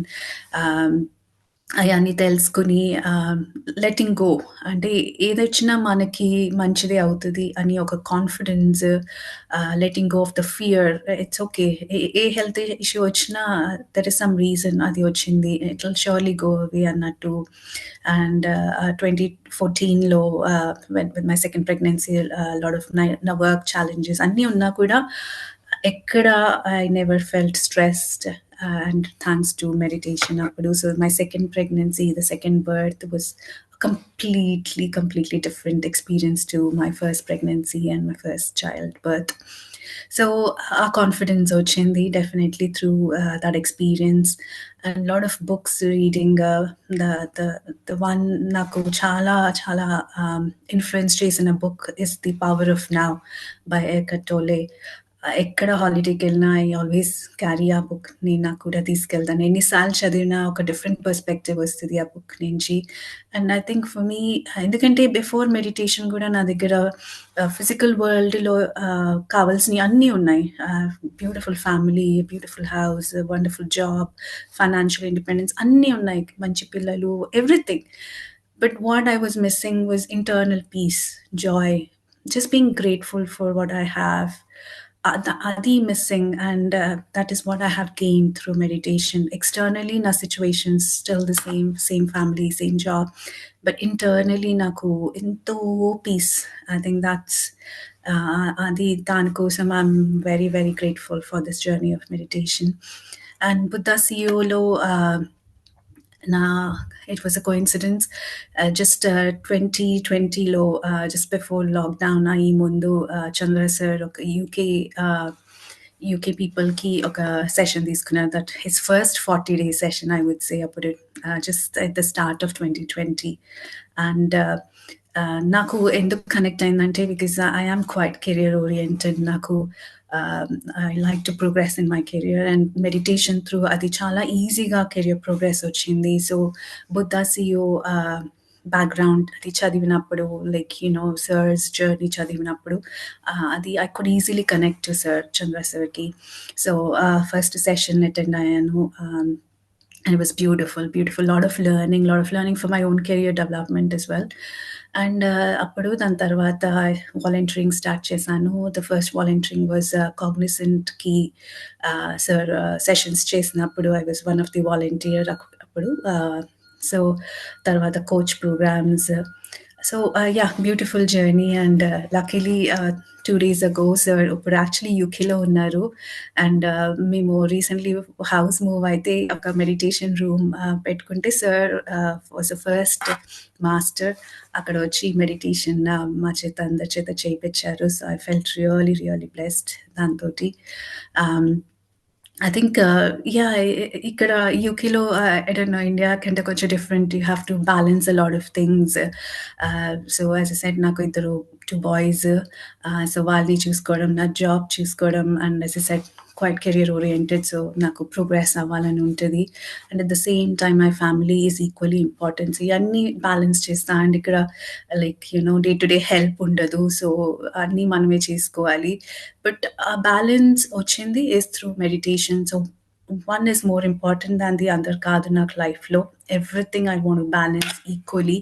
అవన్నీ తెలుసుకుని letting go, అంటే ఏదొచ్చినా మనకి మంచిదే అవుతుంది అని ఒక confidence, letting go of the fear. It's okay, ఏ హెల్త్ ఇష్యూ వచ్చినా దర్ ఇస్ సమ్ రీజన్ అది వచ్చింది, it will surely go away అన్నట్టు. అండ్ 2014లో with my second pregnancy, lot of నా వర్క్ ఛాలెంజెస్ అన్నీ ఉన్నా కూడా ఎక్కడ I never felt stressed, and thanks to meditation appudu. So my second pregnancy, the second birth, was a completely different experience to my first pregnancy and my first child birth. So our confidence ochindi definitely through that experience, and a lot of books reading. The one naku chala influence chesina book is The Power of Now by Eckhart Tolle. ఎక్కడ హాలిడేకి వెళ్ళినా I always carry ఆ బుక్ని, నాకు కూడా తీసుకెళ్తాను. ఎన్నిసార్లు చదివినా ఒక డిఫరెంట్ పర్స్పెక్టివ్ వస్తుంది ఆ బుక్ నుంచి. And I think for me, ఎందుకంటే బిఫోర్ మెడిటేషన్ కూడా నా దగ్గర ఫిజికల్ వరల్డ్లో కావాల్సినవి అన్నీ ఉన్నాయి. Beautiful family, beautiful house, wonderful job, financial independence అన్నీ ఉన్నాయి, మంచి పిల్లలు, everything. But what I was missing was internal piece, Joy, just being grateful for what I have. adi missing, and that is what I have gained through meditation. Externally na situations still the same family, same job, but internally naku into peace. I think that's adi dani kosam I'm very very grateful for this journey of meditation. And Buddha CEO lo it was a coincidence. Just 2020 lo, just before lockdown, ayi mundu Chandra sir oka UK people ki oka session తీసుకున్నారు. That his first 40-day session, I would say, appudu just at the start of 2020. And నాకు ఎందుకు connect అయిందంటే, because I am quite career oriented. నాకు I like to progress in my career, and meditation through అది చాలా ఈజీగా career progress వచ్చింది. So Buddha CEO background అది చదివినప్పుడు, లైక్ సర్స్ జర్నీ చదివినప్పుడు అది I could easily connect to sir Chandra సార్కి. సో ఫస్ట్ సెషన్ అటెండ్ అయ్యాను. And it was beautiful, lot of learning for my own career development as well. And appudu dan tarvata volunteering start chesanu. The first volunteering was Cognizant ki sir sessions chesinappudu I was one of the volunteer appudu. So tarvata coach programs. So yeah, beautiful journey. And luckily 2 days ago sir ఇప్పుడు actually యూకేలో ఉన్నారు. And మేము recently house move అయితే ఒక meditation room పెట్టుకుంటే sir was the first master అక్కడ వచ్చి meditation మా చేత అందరి చేత చేయించారు. So I felt really blessed దాంతో. I think, yeah, ikkada UK lo, I don't know, India kante konచెం different. You have to balance a lot of things. So as I said, నాకు ఇద్దరు 2 boys. So వాళ్ళని చూసుకోవడం, నా job చూసుకోవడం, and as I said, quite career oriented. So నాకు progress అవ్వాలని ఉంటుంది. And at the same time, my family is equally important. So ఇవన్నీ balance చేస్తా. And ఇక్కడ like, day to day help ఉండదు. So అన్నీ మనమే చేసుకోవాలి. But balance వచ్చింది is through meditation. So one is more important than the other కాదు నాకు లైఫ్లో. Everything I want to balance equally.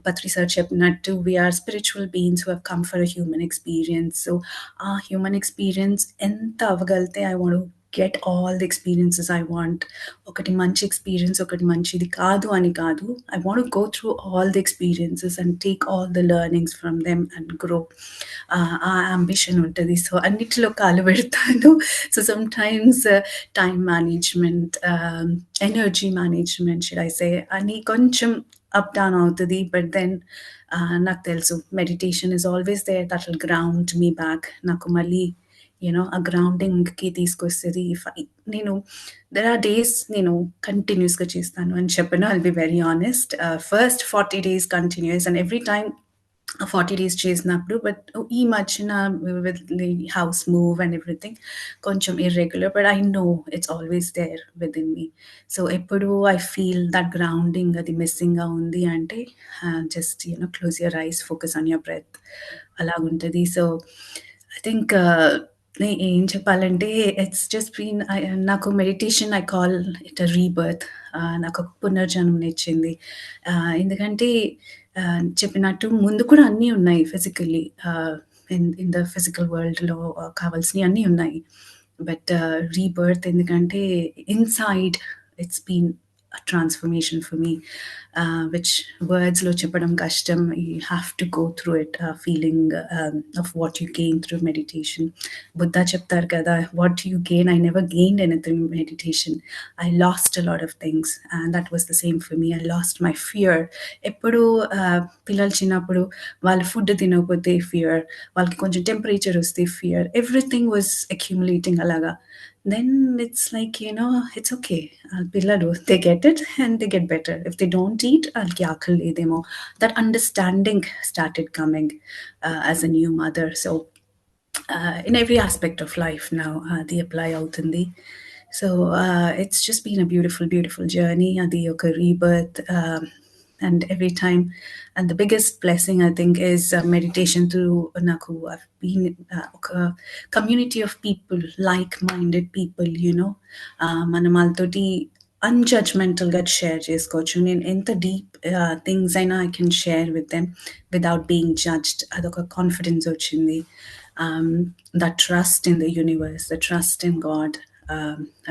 Patri sir చెప్పినట్టు, we are spiritual beings who have come for a human experience. So ఆ human experience ఎంత అవ్వగలితే I want to get all the experiences I want. ఒకటి మంచి experience, ఒకటి మంచిది కాదు అని కాదు. I want to go through all the experiences and take all the learnings from them and grow. ఆ అంబిషన్ ఉంటుంది. సో అన్నిటిలో కాలు పెడతాను. So sometimes time management, energy management should I say అని కొంచెం అప్ డౌన్ అవుతుంది. బట్ దెన్ నాకు తెలుసు meditation is always there, that will ground me back. నాకు మళ్ళీ ఆ గ్రౌండింగ్కి తీసుకొస్తుంది. నేను దెర్ ఆర్ డేస్ నేను కంటిన్యూస్గా చేస్తాను అని చెప్పను. I'll be very honest. First 40 days continuous, and every time 40 days చేసినప్పుడు, బట్ ఈ మధ్యన with the house move and everything కొంచెం irregular, but I know it's always there within me. So ఎప్పుడు ఐ ఫీల్ దట్ గ్రౌండింగ్ అది మిస్సింగ్గా ఉంది అంటే just close your eyes, focus on your breath, అలాగుంటుంది. సో ఐ థింక్ ఏం చెప్పాలంటే it's just been, నాకు meditation I call it a rebirth. నాకు ఒక పునర్జన్మనిచ్చింది. ఎందుకంటే చెప్పినట్టు ముందు కూడా అన్నీ ఉన్నాయి ఫిజికల్లీ, ఇన్ ద ఫిజికల్ వరల్డ్లో కావాల్సినవి అన్నీ ఉన్నాయి. బట్ రీబర్త్ ఎందుకంటే inside it's been a transformation for me, which words lo cheppadam kashtam. You have to go through it, feeling of what you gain through meditation. Buddha cheptar kada, what you gain, I never gained anything in meditation. I lost a lot of things, and that was the same for me. I lost my fear. Eppudu pillalu chinnappudu vallu food tinapothe fear, valki koncham temperature vaste fear, everything was accumulating alaga. Then it's like, it's okay. Pilladu, they get it and they get better. If they don't eat, alki aakali ledemo. That understanding started coming as a new mother. So in every aspect of life now, they apply avutundi. So it's just been a beautiful journey. Adi oka rebirth, and every time. And the biggest blessing, I think, is meditation through naku. I've been a community of people, like-minded people, manam altoti unjudgmental గా share చేసుకోవచ్చు. నేను ఎంత deep things అయినా I can share with them without being judged. అదొక confidence వచ్చింది. that trust in the universe, the trust in God.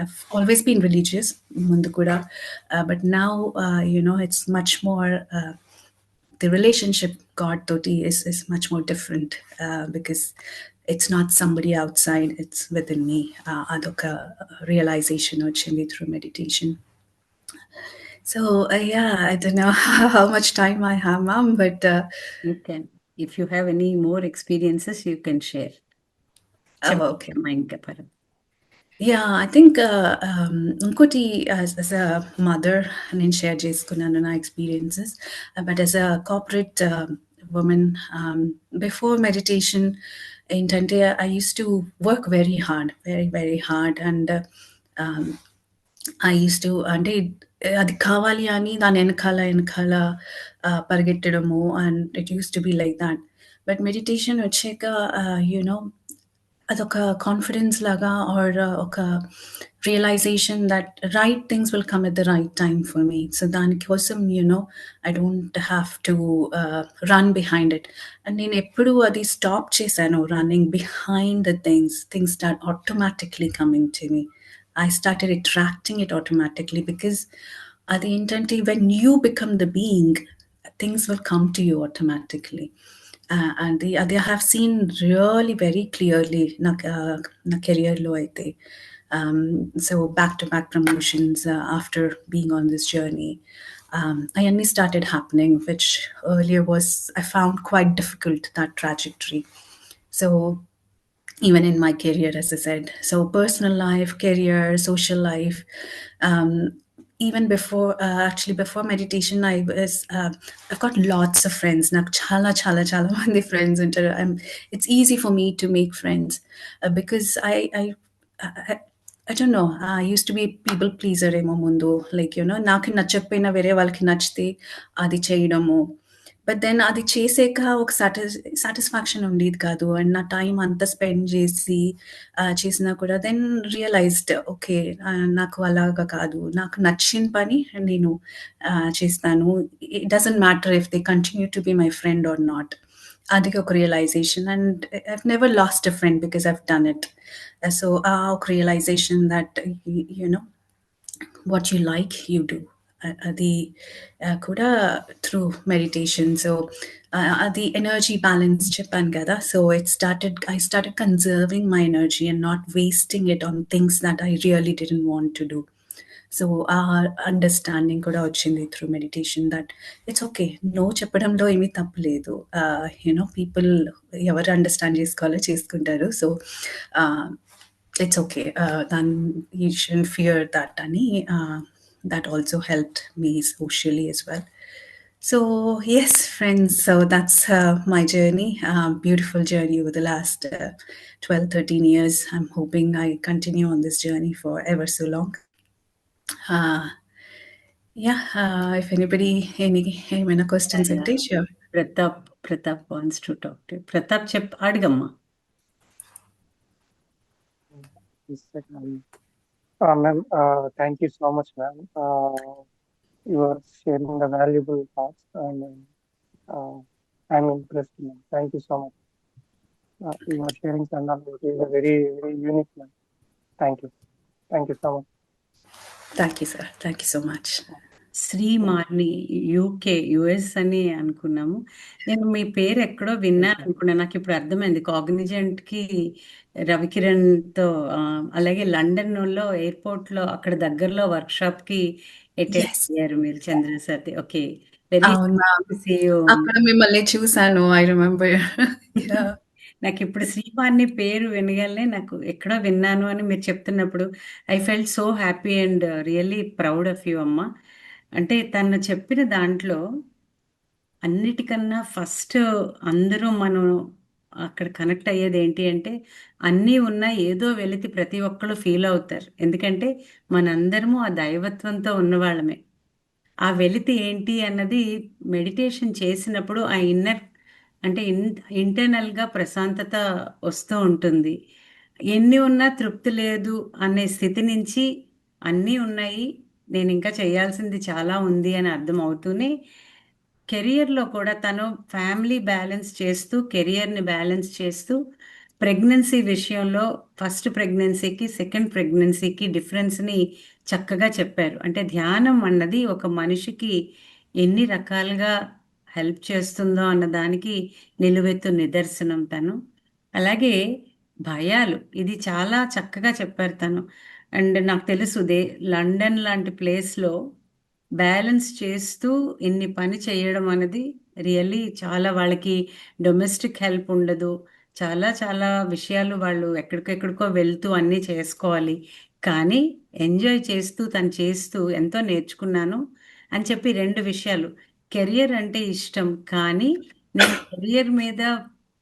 I've always been religious, mundu kuda, but now, it's much more. The relationship God Toti is much more different because it's not somebody outside, it's within me. Adoka realization ochindi through meditation. So yeah, I don't know how much time I have, ma'am, but You can. If you have any more experiences, you can share. okay. ఇంకా పరం. Yeah, I think ఇంకోటి as a mother నేను share చేసుకున్నాను నా experiences, but as a corporate woman, before meditation ఏంటంటే I used to work very hard, very very hard, and I used to అంటే అది కావాలి అని దాని వెనకాల పరిగెట్టడము, and it used to be like that. But meditation వచ్చాక అదొక కాన్ఫిడెన్స్ లాగా, ఆర్ ఒక realization that right things will come at the right time for me. So దానికోసం I don't have to run behind it. And నేను ఎప్పుడు అది stop చేశాను, running behind the things start automatically coming to me. I started attracting it automatically because అదేంటంటే when you become the being, things will come to you automatically. And I have seen really very clearly na career lo aithe. So back-to-back promotions after being on this journey. I only started happening, which earlier I found quite difficult, that trajectory. So even in my career, as I said, so personal life, career, social life, even before actually before meditation, I've got lots of friends. Nak chala mandi friends, and it's easy for me to make friends because I don't know, I used to be people pleaser emo mundu, like నాకు నచ్చకపోయినా వేరే వాళ్ళకి నచ్చితే అది చేయడము. But then అది చేసాక ఒక సాటిస్ఫాక్షన్ ఉండేది కాదు, అండ్ నా టైం అంతా స్పెండ్ చేసి చేసినా కూడా దెన్ రియలైజ్డ్, ఓకే నాకు అలాగా కాదు, నాకు నచ్చిన పని నేను చేస్తాను. It doesn't matter if they continue to be my friend or not. అది ఒక realization, and I've never lost a friend because I've done it. So ఆ ఒక realization that what you like, you do. అది కూడా through meditation. So అది energy balance చెప్పాను కదా. So I started conserving my energy and not wasting it on things that I really didn't want to do. So ఆ understanding కూడా వచ్చింది through meditation, that it's okay, no చెప్పడంలో ఏమీ తప్పులేదు. People ఎవరు అండర్స్టాండ్ చేసుకోవాలో చేసుకుంటారు. So it's okay, then you shouldn't fear that, ani that also helped me socially as well. So yes, friends, so that's my journey, beautiful journey over the last 12-13 years. I'm hoping I continue on this journey for ever so long. If anybody any questions ante, sure. Pratap wants to talk to you. Pratap అడగమ్మా. Ma'am, thank you so much, ma'am. You are sharing the valuable thoughts, and I'm impressed, ma'am. Thank you so much. You are sharing Sandal is a very, very unique, ma'am. Thank you so much. Thank you, sir. Thank you so much. Srimarni US అని అనుకున్నాము. నేను మీ పేరు ఎక్కడో విన్నాను అనుకున్నా, నాకు ఇప్పుడు అర్థమైంది. కాగ్నిజెంట్ కి రవికిరణ్తో అలాగే లండన్ లో ఎయిర్పోర్ట్ లో అక్కడ దగ్గరలో వర్క్ షాప్ కి అటెండ్ అయ్యారు మీరు, చంద్ర సార్. ఓకే, వెరీ అక్కడ మిమ్మల్ని చూసాను, ఐ రిమెంబర్. నాకు ఇప్పుడు శ్రీమార్ని పేరు వినగానే నాకు ఎక్కడో విన్నాను అని మీరు చెప్తున్నప్పుడు I felt so happy and really proud of you అమ్మ. అంటే తను చెప్పిన దాంట్లో అన్నిటికన్నా ఫస్ట్ అందరూ మనం అక్కడ కనెక్ట్ అయ్యేది ఏంటి అంటే, అన్నీ ఉన్నా ఏదో వెలితి ప్రతి ఒక్కళ్ళు ఫీల్ అవుతారు. ఎందుకంటే మనందరము ఆ దైవత్వంతో ఉన్నవాళ్ళమే. ఆ వెలితి ఏంటి అన్నది మెడిటేషన్ చేసినప్పుడు ఆ అంటే ఇంటర్నల్గా ప్రశాంతత వస్తూ ఉంటుంది. ఎన్ని ఉన్నా తృప్తి లేదు అనే స్థితి నుంచి అన్నీ ఉన్నాయి, నేను ఇంకా చేయాల్సింది చాలా ఉంది అని అర్థం అవుతూనే కెరియర్లో కూడా తను ఫ్యామిలీ బ్యాలెన్స్ చేస్తూ, కెరియర్ని బ్యాలెన్స్ చేస్తూ ప్రెగ్నెన్సీ విషయంలో ఫస్ట్ ప్రెగ్నెన్సీకి, సెకండ్ ప్రెగ్నెన్సీకి డిఫరెన్స్‌ని చక్కగా చెప్పారు. అంటే ధ్యానం అన్నది ఒక మనిషికి ఎన్ని రకాలుగా హెల్ప్ చేస్తుందో అన్నదానికి నిలువెత్తు నిదర్శనం తను. అలాగే భయాలు ఇది చాలా చక్కగా చెప్పారు తను. అండ్ నాకు తెలుసు లండన్ లాంటి ప్లేస్‌లో బ్యాలెన్స్ చేస్తూ ఇన్ని పని చేయడం అనేది రియల్లీ చాలా వాళ్ళకి డొమెస్టిక్ హెల్ప్ ఉండదు. చాలా చాలా విషయాలు వాళ్ళు ఎక్కడికెక్కడికో వెళ్తూ అన్నీ చేసుకోవాలి. కానీ ఎంజాయ్ చేస్తూ తను చేస్తూ ఎంతో నేర్చుకున్నాను అని చెప్పి 2 విషయాలు. కెరియర్ అంటే ఇష్టం. కానీ నేను కెరియర్ మీద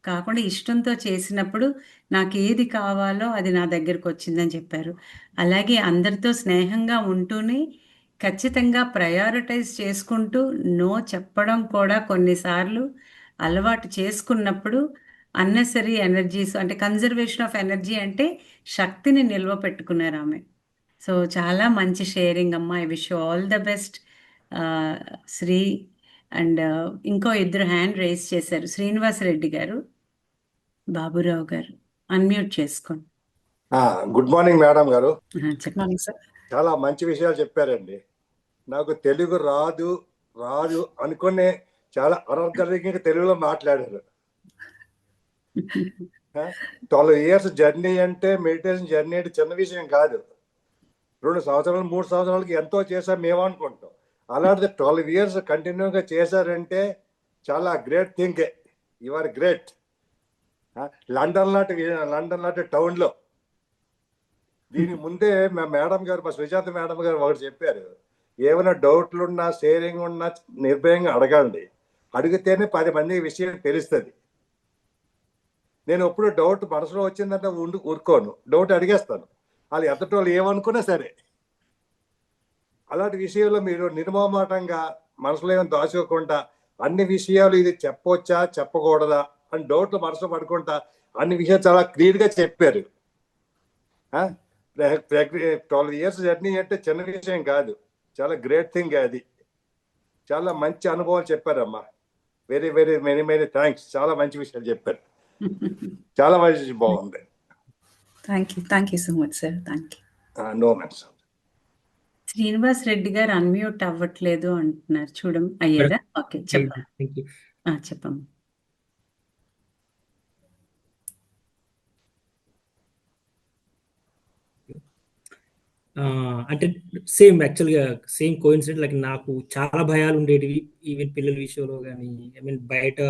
కాకుండా ఇష్టంతో చేసినప్పుడు నాకేది కావాలో అది నా దగ్గరకొచ్చిందని చెప్పారు. అలాగే అందరితో స్నేహంగా ఉంటూనే ఖచ్చితంగా ప్రయారిటైజ్ చేసుకుంటూ నో చెప్పడం కూడా కొన్నిసార్లు అలవాటు చేసుకున్నప్పుడు అన్నెసరీ ఎనర్జీస్ అంటే కన్జర్వేషన్ ఆఫ్ ఎనర్జీ అంటే శక్తిని నిల్వ పెట్టుకున్నారామె. సో చాలా మంచి షేరింగ్ అమ్మా. I wish you all the best. Sri and ఇంకో ఇద్దరు హ్యాండ్ రైజ్ చేశారు. శ్రీనివాస్ రెడ్డి గారు, బాబురావు గారు. అన్మ్యూట్ చేసుకోండి. గుడ్ మార్నింగ్ మేడం గారు. చెప్పండి. Morning sir. చాలా మంచి విషయాలు చెప్పారండి. నాకు తెలుగు రాదు రాదు అనుకునే చాలా అనర్గళంగా తెలుగులో మాట్లాడారు. 12 years జర్నీ అంటే మెడిటేషన్ జర్నీ అంటే చిన్న విషయం కాదు. 2 సంవత్సరాలు 3 సంవత్సరాలకి ఎంతో చేశాం మేము అనుకుంటాం. అలాంటిది 12 years కంటిన్యూగా చేశారంటే చాలా great thing. You are great. London లాంటి టౌన్లో దీని ముందే మా మేడం గారు, మా సుజాత మేడం గారు ఒకటి చెప్పారు. ఏమైనా డౌట్లు ఉన్నా, షేరింగ్ ఉన్నా నిర్భయంగా అడగండి. అడిగితేనే 10 మంది విషయం తెలుస్తుంది. నేను ఎప్పుడు డౌట్ మనసులో వచ్చిందంటే ఊరుకోను, డౌట్ అడిగేస్తాను. వాళ్ళు ఎంతటోళ్ళు ఏమనుకున్నా సరే. అలాంటి విషయంలో మీరు నిర్మమాటంగా మనసులో ఏమైనా దాచుకోకుండా అన్ని విషయాలు ఇది చెప్పొచ్చా చెప్పకూడదా అని డౌట్లు మనసులో పడుకుంటా అన్ని విషయాలు చాలా క్లియర్గా చెప్పారు. 12 years జర్నీ అంటే చిన్న విషయం కాదు, చాలా గ్రేట్ థింగ్. అది చాలా మంచి అనుభవం చెప్పారమ్మా. Very very many many thanks. చాలా మంచి విషయాలు చెప్పారు. చాలా మంచి బాగుంది. Thank you so much sir. Thank you. నో మెన్స్. శ్రీనివాస్ రెడ్డి గారు అన్మ్యూట్ అవ్వట్లేదు అంటున్నారు. అయ్యారా? ఓకే, చెప్పమ్మా. అంటే సేమ్ యాక్చువల్గా సేమ్ కోయిన్సిడెంట్. లైక్ నాకు చాలా భయాలు ఉండేటివి ఈవెన్ పిల్లల విషయంలో కానీ, ఐ మీన్ బయట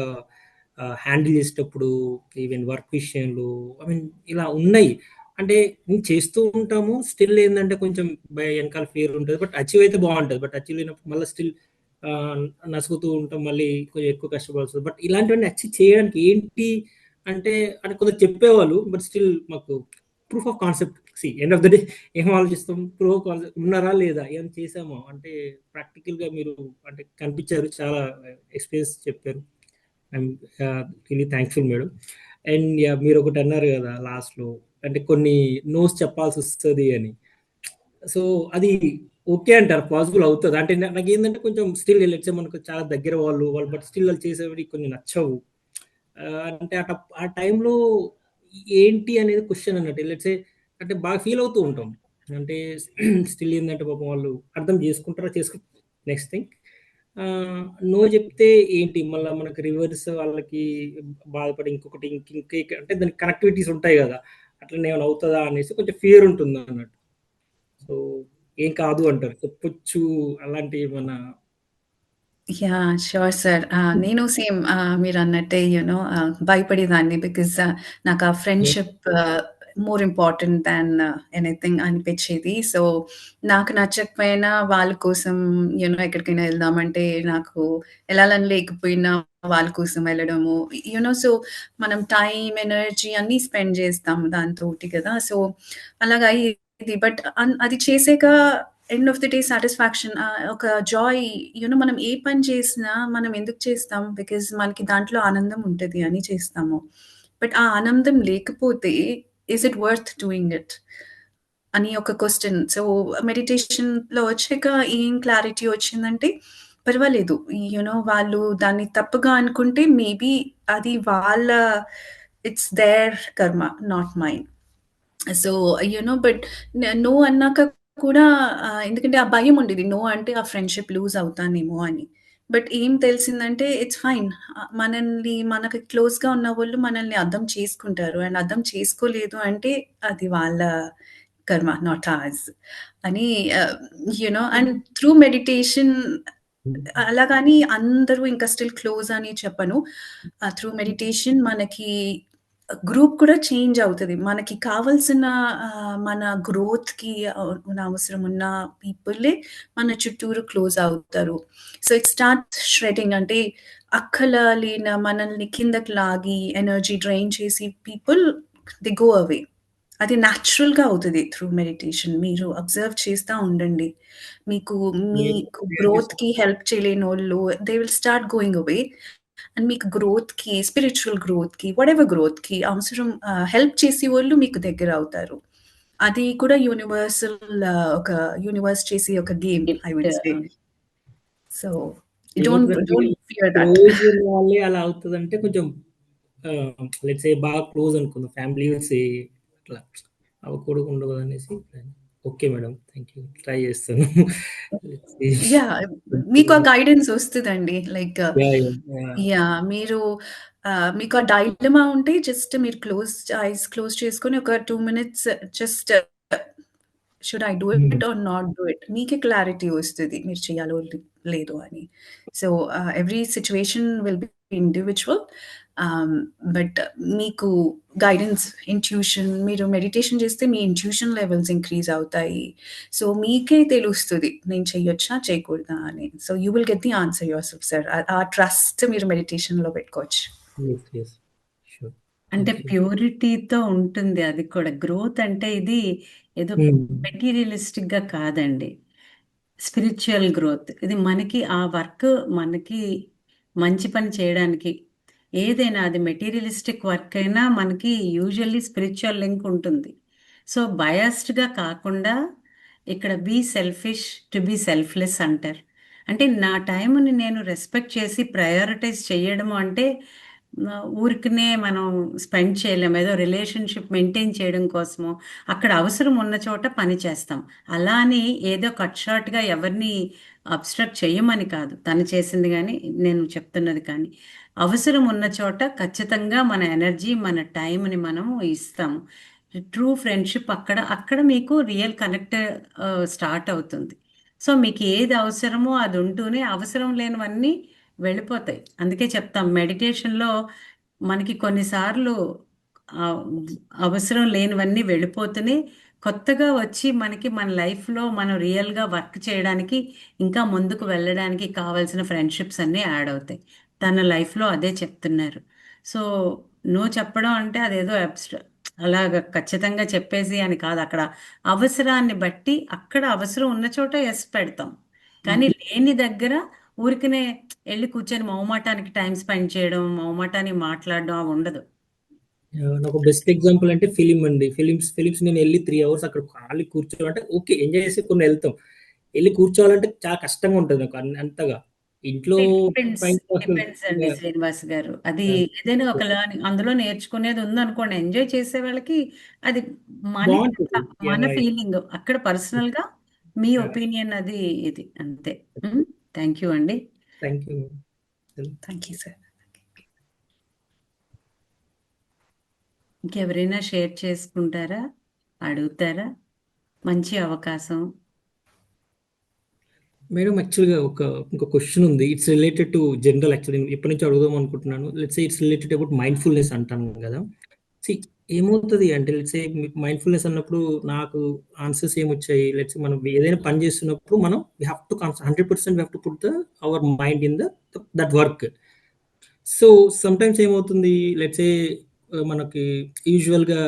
హ్యాండిల్ చేసేటప్పుడు, ఈవెన్ వర్క్ విషయంలో, ఐ మీన్ ఇలా ఉన్నాయి. అంటే చేస్తూ ఉంటాము, స్టిల్ ఏంటంటే కొంచెం వెనకాల ఫియర్ ఉంటుంది. బట్ అచీవ్ అయితే బాగుంటుంది. బట్ అచీవ్ అయినప్పుడు మళ్ళీ స్టిల్ నసుగుతూ ఉంటాం, మళ్ళీ కొంచెం ఎక్కువ కష్టపడాల్సి. బట్ ఇలాంటివన్నీ అచీవ్ చేయడానికి ఏంటి అంటే కొంచెం చెప్పేవాళ్ళు. బట్ స్టిల్ మాకు proof of concept, end of the day ఏం ఆలోచిస్తాం, ప్రూఫ్ ఆఫ్ కాన్సెప్ట్ ఉన్నారా లేదా, ఏం చేసామో అంటే ప్రాక్టికల్గా మీరు అంటే కనిపించారు, చాలా ఎక్స్పీరియన్స్ చెప్పారు. I'm really thankful madam. And మీరు ఒకటి అన్నారు కదా లాస్ట్లో, అంటే కొన్ని నోస్ చెప్పాల్సి వస్తుంది అని. సో అది ఓకే అంటారు, పాసిబుల్ అవుతుంది అంటే? నాకు ఏంటంటే కొంచెం స్టిల్ లెట్సే మనకు చాలా దగ్గర వాళ్ళు బట్ స్టిల్ వాళ్ళు చేసేవి కొన్ని నచ్చవు. అంటే ఆ టైంలో ఏంటి అనేది క్వశ్చన్ అన్నట్టు. లెట్సే అంటే బాగా ఫీల్ అవుతూ ఉంటాం. అంటే స్టిల్ ఏంటంటే పాపం వాళ్ళు అర్థం చేసుకుంటారా నెక్స్ట్ థింగ్ నో చెప్తే ఏంటి మళ్ళీ మనకు రివర్స్ వాళ్ళకి బాధపడి ఇంకొకటి అంటే దానికి కనెక్టివిటీస్ ఉంటాయి కదా, అట్లనే ఏమైనా అవుతుందా అనేసి కొంచెం ఫియర్ ఉంటుంది అన్నట్టు. సో ఏం కాదు అంటారు, చెప్పొచ్చు అలాంటి ఏమన్నా? Yeah sure sir. నేను సేమ్ మీరు అన్నట్టే భయపడేదాన్ని. బికాజ్ నాకు ఆ friendship more important than anything అనిపించేది. సో నాకు నచ్చకపోయినా వాళ్ళ కోసం ఎక్కడికైనా వెళ్దామంటే నాకు వెళ్ళాలని లేకపోయినా వాళ్ళ కోసం వెళ్ళడము. సో మనం టైం, ఎనర్జీ అన్నీ స్పెండ్ చేస్తాము దాంతోటి కదా. సో అలాగా ఇది. బట్ అది చేసాక end of the day satisfaction, ఒక జాయ్. మనం ఏ పని చేసినా మనం ఎందుకు చేస్తాం? బికాజ్ మనకి దాంట్లో ఆనందం ఉంటుంది అని చేస్తాము. బట్ ఆ ఆనందం లేకపోతే is it worth doing it అని ఒక క్వశ్చన్. సో మెడిటేషన్లో వచ్చాక ఏం క్లారిటీ వచ్చిందంటే, పర్వాలేదు వాళ్ళు దాన్ని తప్పుగా అనుకుంటే మేబీ అది వాళ్ళ it's their karma, not mine. So but no అన్నాక కూడా ఎందుకంటే ఆ భయం ఉండేది, నో అంటే ఆ ఫ్రెండ్షిప్ లూజ్ అవుతానేమో అని. బట్ ఏం తెలిసిందంటే ఇట్స్ ఫైన్. మనల్ని మనకి క్లోజ్గా ఉన్న వాళ్ళు మనల్ని అర్థం చేసుకుంటారు, అండ్ అర్థం చేసుకోలేదు అంటే అది వాళ్ళ కర్మ, నాట్ ఆర్స్ అని. అండ్ త్రూ మెడిటేషన్ అలాగని అందరూ ఇంకా స్టిల్ క్లోజ్ అని చెప్పను. త్రూ మెడిటేషన్ మనకి గ్రూప్ కూడా చేంజ్ అవుతుంది. మనకి కావాల్సిన మన గ్రోత్కి అవసరం ఉన్న పీపుల్లే మన చుట్టూరు క్లోజ్ అవుతారు. సో ఇట్ స్టార్ట్ ష్రెడింగ్, అంటే అక్కల లేన మనల్ని కిందకి లాగి ఎనర్జీ డ్రైన్ చేసి పీపుల్ ది గో అవే. అది న్యాచురల్గా అవుతుంది త్రూ మెడిటేషన్. మీరు అబ్జర్వ్ చేస్తూ ఉండండి. మీకు గ్రోత్కి హెల్ప్ చేయలేని వాళ్ళు they will start going away, and మీకు గ్రోత్కి, స్పిరిచువల్ గ్రోత్కి, వాట్ ఎవర్ గ్రోత్కి అవసరం హెల్ప్ చేసే వాళ్ళు మీకు దగ్గర అవుతారు. అది కూడా యూనివర్సల్, ఒక యూనివర్స్ చేసి ఒక game, I would say. So don't fear that. Close ఉన్న వాళ్ళే అలా అవుతుందంటే కొంచెం లెట్స్ సే బాగా క్లోజ్ అనుకుందాం, ఫ్యామిలీ అట్లా అవ్వకూడదు ఉండదు అనేసి. Okay madam, thank you, try చేస్తాను. యా, మీకు ఆ గైడెన్స్ వస్తుందండి. లైక్ యా, మీరు మీకు ఆ డైలమా ఉంటే జస్ట్ మీరు ఐస్ క్లోజ్ చేసుకొని ఒక 2 minutes just should I do it or not do it, మీకే క్లారిటీ వస్తుంది మీరు చేయాలో లేదు అని. So every situation will be individual, but మీకు గైడెన్స్, ఇంట్యూషన్, మీరు మెడిటేషన్ చేస్తే మీ ఇంట్యూషన్ లెవెల్స్ ఇంక్రీజ్ అవుతాయి. సో మీకే తెలుస్తుంది నేను చేయొచ్చా చేయకూడదా అని. So you will get the answer your self sir. ఆ ట్రస్ట్ మీరు మెడిటేషన్లో పెట్టుకోవచ్చు. అంటే ప్యూరిటీతో ఉంటుంది అది కూడా. గ్రోత్ అంటే ఇది ఏదో మెటీరియలిస్టిక్ గా కాదండి, స్పిరిచువల్ గ్రోత్. ఇది మనకి ఆ వర్క్, మనకి మంచి పని చేయడానికి ఏదైనా, అది మెటీరియలిస్టిక్ వర్క్ అయినా మనకి యూజువల్లీ స్పిరిచువల్ లింక్ ఉంటుంది. సో బయాస్డ్గా కాకుండా ఇక్కడ be selfish to be selfless అంటారు. అంటే నా టైంని నేను రెస్పెక్ట్ చేసి ప్రయారిటైజ్ చేయడము అంటే ఊరికనే మనం స్పెండ్ చేయలేము. ఏదో రిలేషన్షిప్ మెయింటైన్ చేయడం కోసము అక్కడ అవసరం ఉన్న చోట పని చేస్తాం. అలా అని ఏదో కట్ షార్ట్గా ఎవరిని అబ్స్ట్రక్ట్ చేయమని కాదు, తను చేసింది కానీ నేను చెప్తున్నది కానీ. అవసరం ఉన్న చోట ఖచ్చితంగా మన ఎనర్జీ, మన టైంని మనం ఇస్తాము. ట్రూ ఫ్రెండ్షిప్ అక్కడ మీకు రియల్ కనెక్ట్ స్టార్ట్ అవుతుంది. సో మీకు ఏది అవసరమో అది ఉంటూనే అవసరం లేనివన్నీ వెళ్ళిపోతాయి. అందుకే చెప్తాం మెడిటేషన్లో మనకి కొన్నిసార్లు అవసరం లేనివన్నీ వెళ్ళిపోతూనే కొత్తగా వచ్చి మనకి మన లైఫ్లో మనం రియల్గా వర్క్ చేయడానికి, ఇంకా ముందుకు వెళ్ళడానికి కావాల్సిన ఫ్రెండ్షిప్స్ అన్నీ యాడ్ అవుతాయి. తన లైఫ్లో అదే చెప్తున్నారు. సో నో చెప్పడం అంటే అదేదో అలాగ ఖచ్చితంగా చెప్పేసి అని కాదు. అక్కడ అవసరాన్ని బట్టి, అక్కడ అవసరం ఉన్న చోట ఎస్ పెడతాం, కానీ లేని దగ్గర ఊరికనే వెళ్ళి కూర్చొని మొహమాటానికి టైం స్పెండ్ చేయడం, మొహమాటానికి మాట్లాడడం అవి ఉండదు. నాకు బెస్ట్ ఎగ్జాంపుల్ అంటే ఫిలిం అండి. ఫిలిమ్స్ నేను వెళ్ళి 3 hours అక్కడ ఖాళీ కూర్చోవాలంటే ఓకే, ఎంజాయ్ చేసి కొన్ని వెళ్తాం. వెళ్ళి కూర్చోవాలంటే చాలా కష్టంగా ఉంటుంది నాకు అంతగా. ఇంట్లో డిపెండ్స్ అండి శ్రీనివాస్ గారు. అది ఏదైనా ఒక అందులో నేర్చుకునేది ఉందనుకోండి, ఎంజాయ్ చేసే వాళ్ళకి అది మన ఫీలింగ్. అక్కడ పర్సనల్ గా మీ ఒపీనియన్ అది ఇది అంతే. థ్యాంక్ యూ అండి. Thank you sir. ఇంకెవరైనా షేర్ చేసుకుంటారా, అడుగుతారా? మంచి అవకాశం. మేడం, యాక్చువల్గా ఇంకో క్వశ్చన్ ఉంది. It's related to general. Actually నేను ఎప్పటి నుంచి అడుగుదాం అనుకుంటున్నాను. Let's say it's related about mindfulness అంటాను కదా. ఏమవుతుంది అంటే లెట్స్ సే మైండ్ఫుల్నెస్ అన్నప్పుడు నాకు ఆన్సర్స్ ఏమొచ్చాయి. లెట్స్ మనం ఏదైనా పని చేస్తున్నప్పుడు మనం we have to 100% we have to put our mind in that work. So some times ఏమవుతుంది, లెట్స్ సే మనకి యూజువల్గా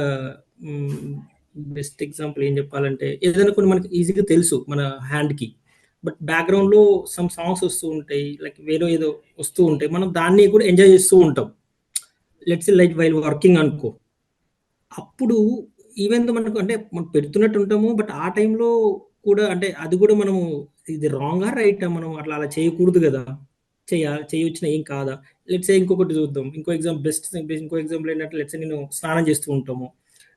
బెస్ట్ ఎగ్జాంపుల్ ఏం చెప్పాలంటే, ఏదైనా కొన్ని మనకి ఈజీగా తెలుసు మన హ్యాండ్కి, బట్ బ్యాక్గ్రౌండ్లో సమ్ సాంగ్స్ వస్తూ ఉంటాయి, లైక్ వేరే ఏదో వస్తూ ఉంటాయి, మనం దాన్ని కూడా ఎంజాయ్ చేస్తూ ఉంటాం. లెట్స్ లైక్ వైల్ వర్కింగ్ అనుకో. అప్పుడు ఈవెన్ మనకు అంటే మనం పెడుతున్నట్టు ఉంటాము, బట్ ఆ టైంలో కూడా అంటే అది కూడా మనము ఇది రాంగా రైటా, మనం అలా చేయకూడదు కదా. చేయొచ్చిన ఏం కాదా? లెట్స్ సే ఇంకొకటి చూద్దాం. ఇంకో ఎగ్జాంపుల్ ఏంటంటే లెట్స్ సే నేను స్నానం చేస్తూ ఉంటాము.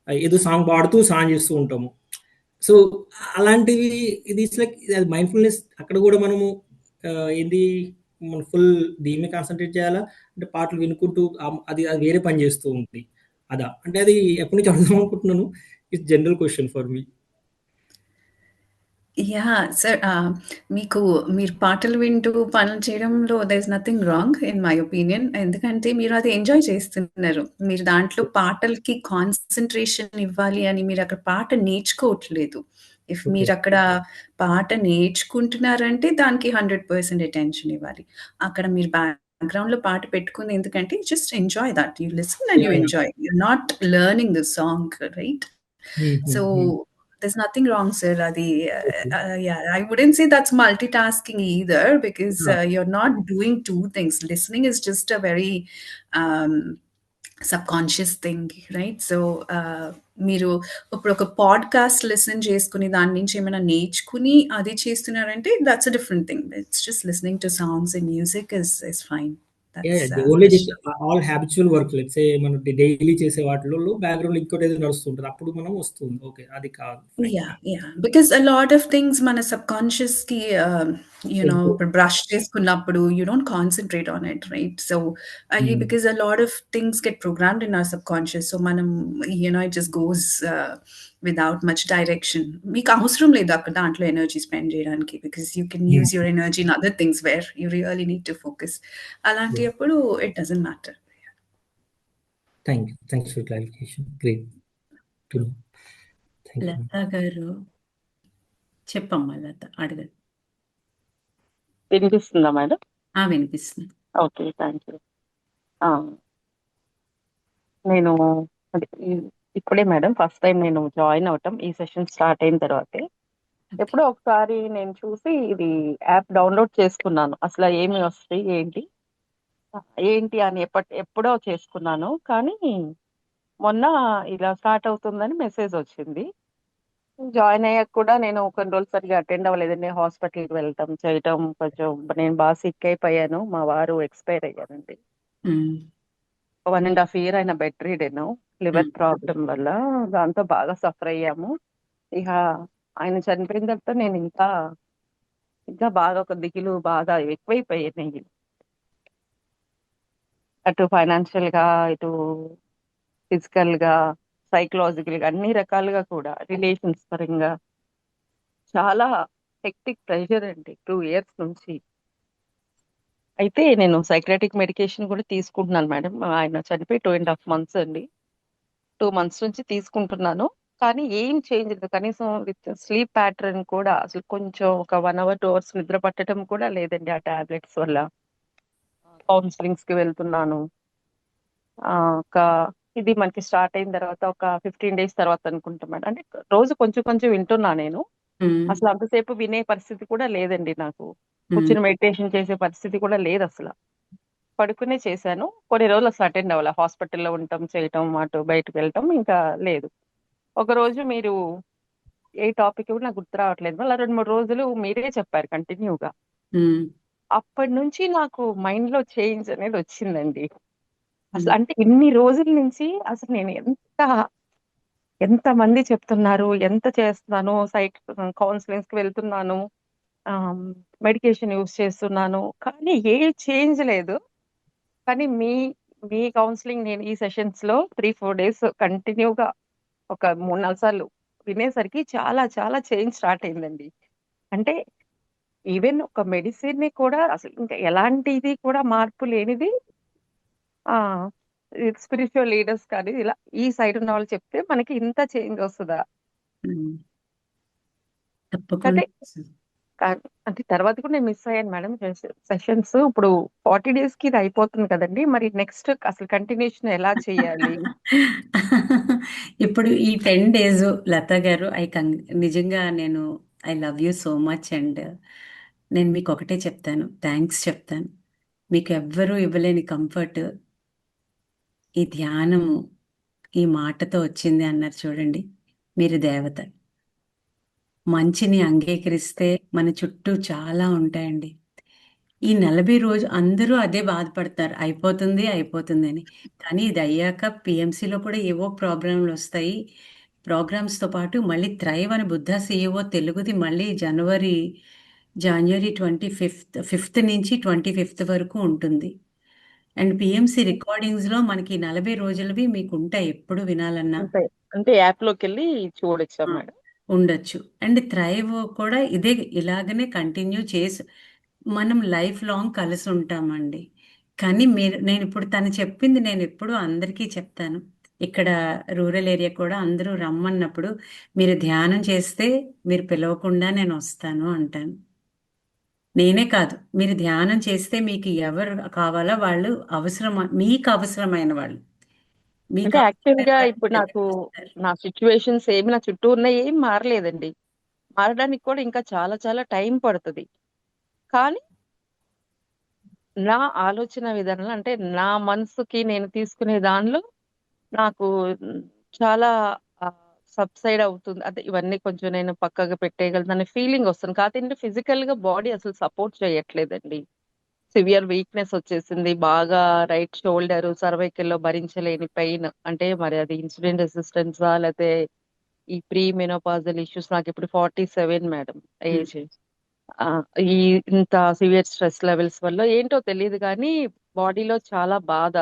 ఏదో సాంగ్ పాడుతూ స్నానం చేస్తూ ఉంటాము. సో అలాంటివి ఇది ఇట్స్ లైక్ అది మైండ్ఫుల్నెస్. అక్కడ కూడా మనము ఏంది మనం ఫుల్ దీని మీద కాన్సన్ట్రేట్ చేయాలా అంటే పాటలు వినుకుంటూ అది అది వేరే పని చేస్తూ ఉంది. అదా అంటే అది ఎప్పటి నుంచి అడుగుదాం అనుకుంటున్నాను. It's general question for me. Yah! Sir మీరు పాటలు వింటూ పనులు చేయడంలో there is nothing wrong in my opinion. ఎందుకంటే మీరు అది ఎంజాయ్ చేస్తున్నారు. మీరు దాంట్లో పాటలకి కాన్సంట్రేషన్ ఇవ్వాలి అని మీరక్కడ పాట నేర్చుకోవట్లేదు. If okay. మీరక్కడ పాట నేర్చుకుంటున్నారంటే దానికి 100% అటెన్షన్ ఇవ్వాలి. అక్కడ మీరు బ్యాక్‌గ్రౌండ్‌లో పాట పెట్టుకుంది ఎందుకంటే just enjoy that. You listen and you yeah! Yeah! Enjoy. You're not learning the song, right? So there's nothing wrong, sir. Okay. Yeah, I wouldn't say that's multitasking either because ఆ! you're not doing two things. Listening is just a very um, subconscious thing, right? So మీరు ఇప్పుడు ఒక podcast listen చేసుకుని దాని నుంచి ఏమైనా నేర్చుకుని అది చేస్తున్నారంటే that's a different thing. It's just listening to songs and music is fine. Yeah, that's they only just all habitual work. Let's say మనం డైలీ చేసే వాటిలో బ్యాక్గ్రౌండ్ ఇంకోటి ఏదో నడుస్తుంటది. అప్పుడు మనం వస్తుంది. ఓకే. అది కాదు. Fine. Yeah. Because a lot of things మన సబ్‌కాన్షియస్‌కి వెళ్ళిపో ఇప్పుడు బ్రష్ చేసుకున్నప్పుడు you don't concentrate on it, right? So, because a lot of things get programmed in our subconscious. So, మనం it just goes without much direction. మీకు అవసరం లేదు అక్కడ దాంట్లో ఎనర్జీ స్పెండ్ చేయడానికి because you can use your energy in other things where you really need to focus. అలాంటి అప్పుడు it doesn't matter. Thank you. Thanks for clarification. Great to know. Thank you. Latha గారు చెప్పమ్మా లత అడగండి. వినిపిస్తుందా మేడం? వినిపిస్తుంది. Okay, thank you. నేను ఇప్పుడే madam first time నేను జాయిన్ అవటం ఈ సెషన్ స్టార్ట్ అయిన తర్వాతే. ఎప్పుడో ఒకసారి నేను చూసి ఇది యాప్ డౌన్లోడ్ చేసుకున్నాను. అసలు ఏమి వస్తాయి ఏంటి అని ఎప్పుడో చేసుకున్నాను. కానీ మొన్న ఇలా స్టార్ట్ అవుతుందని మెసేజ్ వచ్చింది. జాయిన్ అయ్యాక కూడా నేను కొన్ని రోజులు సరిగా అటెండ్ అవ్వలేదండి. హాస్పిటల్కి వెళ్ళటం చేయటం కొంచెం నేను బాగా సిక్ అయిపోయాను. మా వారు ఎక్స్పైర్ అయ్యారండి. 1.5 year ఆయన బెడ్ రీడెన్, లివర్ ప్రాబ్లం వల్ల. దాంతో బాగా సఫర్ అయ్యాము. ఇక ఆయన చనిపోయిన తర్వాత నేను ఇంకా బాగా ఒక దిగులు బాధ ఎక్కువైపోయాయి. అటు ఫైనాన్షియల్ గా, ఇటు ఫిజికల్ గా, సైకలాజికల్ గా, అన్ని రకాలుగా కూడా రిలేషన్స్ పరంగా చాలా హెక్టిక్ ప్రెషర్ అండి 2 years నుంచి. అయితే నేను సైక్రాటిక్ మెడికేషన్ కూడా తీసుకుంటున్నాను మేడం. ఆయన చనిపోయి 2.5 months అండి. 2 months నుంచి తీసుకుంటున్నాను. కానీ ఏం చేంజ్ లేదు. కనీసం విత్ స్లీప్ ప్యాటర్న్ కూడా అసలు కొంచెం ఒక 1 hour 2 hours నిద్ర పట్టడం కూడా లేదండి ఆ టాబ్లెట్స్ వల్ల. కౌన్సిలింగ్స్ కి వెళ్తున్నాను. ఒక ఇది మనకి స్టార్ట్ అయిన తర్వాత ఒక 15 days తర్వాత అనుకుంటా మేడం. అంటే రోజు కొంచెం కొంచెం వింటున్నా నేను. అసలు అంతసేపు వినే పరిస్థితి కూడా లేదండి నాకు. కూర్చుని మెడిటేషన్ చేసే పరిస్థితి కూడా లేదు అసలు. పడుకునే చేశాను. కొన్ని రోజులు అసలు అటెండ్ అవ్వాలి. హాస్పిటల్లో ఉండటం చేయటం, అటు బయటకు వెళ్ళటం ఇంకా లేదు. ఒక రోజు మీరు ఏ టాపిక్ కూడా నాకు గుర్తు రావట్లేదు. అలా 2-3 రోజులు మీరే చెప్పారు కంటిన్యూగా. అప్పటి నుంచి నాకు మైండ్ లో చేంజ్ అనేది వచ్చిందండి. అసలు అంటే ఇన్ని రోజుల నుంచి అసలు నేను ఎంత మంది చెప్తున్నారు, ఎంత చేస్తున్నాను, కౌన్సిలింగ్స్ కి వెళ్తున్నాను, మెడికేషన్ యూస్ చేస్తున్నాను, కానీ ఏ చేంజ్ లేదు. కానీ మీ కౌన్సిలింగ్ నేను ఈ సెషన్స్ లో 3-4 days కంటిన్యూగా ఒక 3-4 సార్లు వినేసరికి చాలా చాలా చేంజ్ స్టార్ట్ అయిందండి. అంటే ఈవెన్ ఒక మెడిసిన్ ని కూడా అసలు ఇంకా ఎలాంటిది కూడా మార్పు లేనిది స్పిరిచువల్ లీడర్స్ కానీ ఇలా ఈ సైడ్ ఉన్న వాళ్ళు చెప్తే మనకి ఇంత చేంజ్ వస్తుందా తప్పకుండా. అంటే తర్వాత కూడా నేను మిస్ అయ్యాను మేడం సెషన్స్. ఇప్పుడు 40 days కి ఇది అయిపోతుంది కదండి. మరి నెక్స్ట్ అసలు కంటిన్యూషన్ ఎలా చేయాలి? ఇప్పుడు ఈ 10 days లత గారు నిజంగా I love you so much. And నేను మీకు ఒకటే చెప్తాను, థ్యాంక్స్ చెప్తాను. మీకు ఎవ్వరూ ఇవ్వలేని కంఫర్ట్ ఈ ధ్యానము ఈ మాటతో వచ్చింది అన్నారు చూడండి. మీరు దేవత. మంచిని అంగీకరిస్తే మన చుట్టూ చాలా ఉంటాయండి. ఈ 40 రోజు అందరూ అదే బాధపడతారు. అయిపోతుంది, అయిపోతుంది అని. కానీ ఇది అయ్యాక పీఎంసీలో కూడా ఏవో ప్రోగ్రామ్‌లు వస్తాయి. ప్రోగ్రామ్స్‌తో పాటు మళ్ళీ థ్రైవ్ అని బుద్ధా సీఈఓ తెలుగుది మళ్ళీ జాన్యురీ 5th నుంచి 25th వరకు ఉంటుంది. అండ్ పీఎంసీ రికార్డింగ్స్‌లో మనకి 40 రోజులవి మీకుంటాయి ఎప్పుడు వినాలన్నా. అంటే యాప్‌లోకి వెళ్ళి చూడొచ్చా ఆ! మేడం? ఉండొచ్చు. అండ్ థ్రైవ్ కూడా ఇలాగనే కంటిన్యూ చేసి మనం లైఫ్ లాంగ్ కలిసి ఉంటామండి. కానీ నేనిప్పుడు తను చెప్పింది నేనెప్పుడూ అందరికీ చెప్తాను. ఇక్కడ రూరల్ ఏరియా కూడా అందరూ రమ్మన్నప్పుడు మీరు ధ్యానం చేస్తే మీరు పిలవకుండా నేనొస్తాను అంటాను. నేనే కాదు, మీరు ధ్యానం చేస్తే మీకు ఎవరు కావాలో వాళ్ళు మీకు అవసరమైన వాళ్ళు. మీకు అంటే అవసరమైన యాక్చువల్‌గా వాళ్ళు ఇప్పుడు నాకు దగ్గరకొస్తారు. నా సిట్యుయేషన్స్ ఏమి నా చుట్టూ ఉన్నయి ఏం మారలేదండి. మారడానికి కూడా ఇంకా చాలా చాలా టైం పడతది. కానీ నా ఆలోచన విధానంలో అంటే నా మనసుకి నేను తీసుకునే దానిలో నాకు చాలా సబ్సైడ్ అవుతుంది. అంటే ఇవన్నీ కొంచెం నేను పక్కకు పెట్టేయగలననే ఫీలింగ్ వస్తుంది. కాకపోతే ఏంటంటే ఫిజికల్‌గా బాడీ అసలు సపోర్ట్ చేయట్లేదండి. సివియర్ వీక్‌నెస్ వచ్చేసింది. బాగా రైట్ షోల్డర్, సర్వైకల్‌లో భరించలేని పెయిన్. అంటే మరి అది ఇన్సులిన్ రెసిస్టెన్సా లేతే ఈ ప్రీ మెనోపాజల్ ఇష్యూస్ నాకిప్పుడు 47 మేడం హ్మ్. ఏజ్. ఆ! ఈ ఇంత సివియర్ స్ట్రెస్ లెవెల్స్ వల్ల ఏంటో తెలీదు గానీ బాడీలో చాలా బాధ.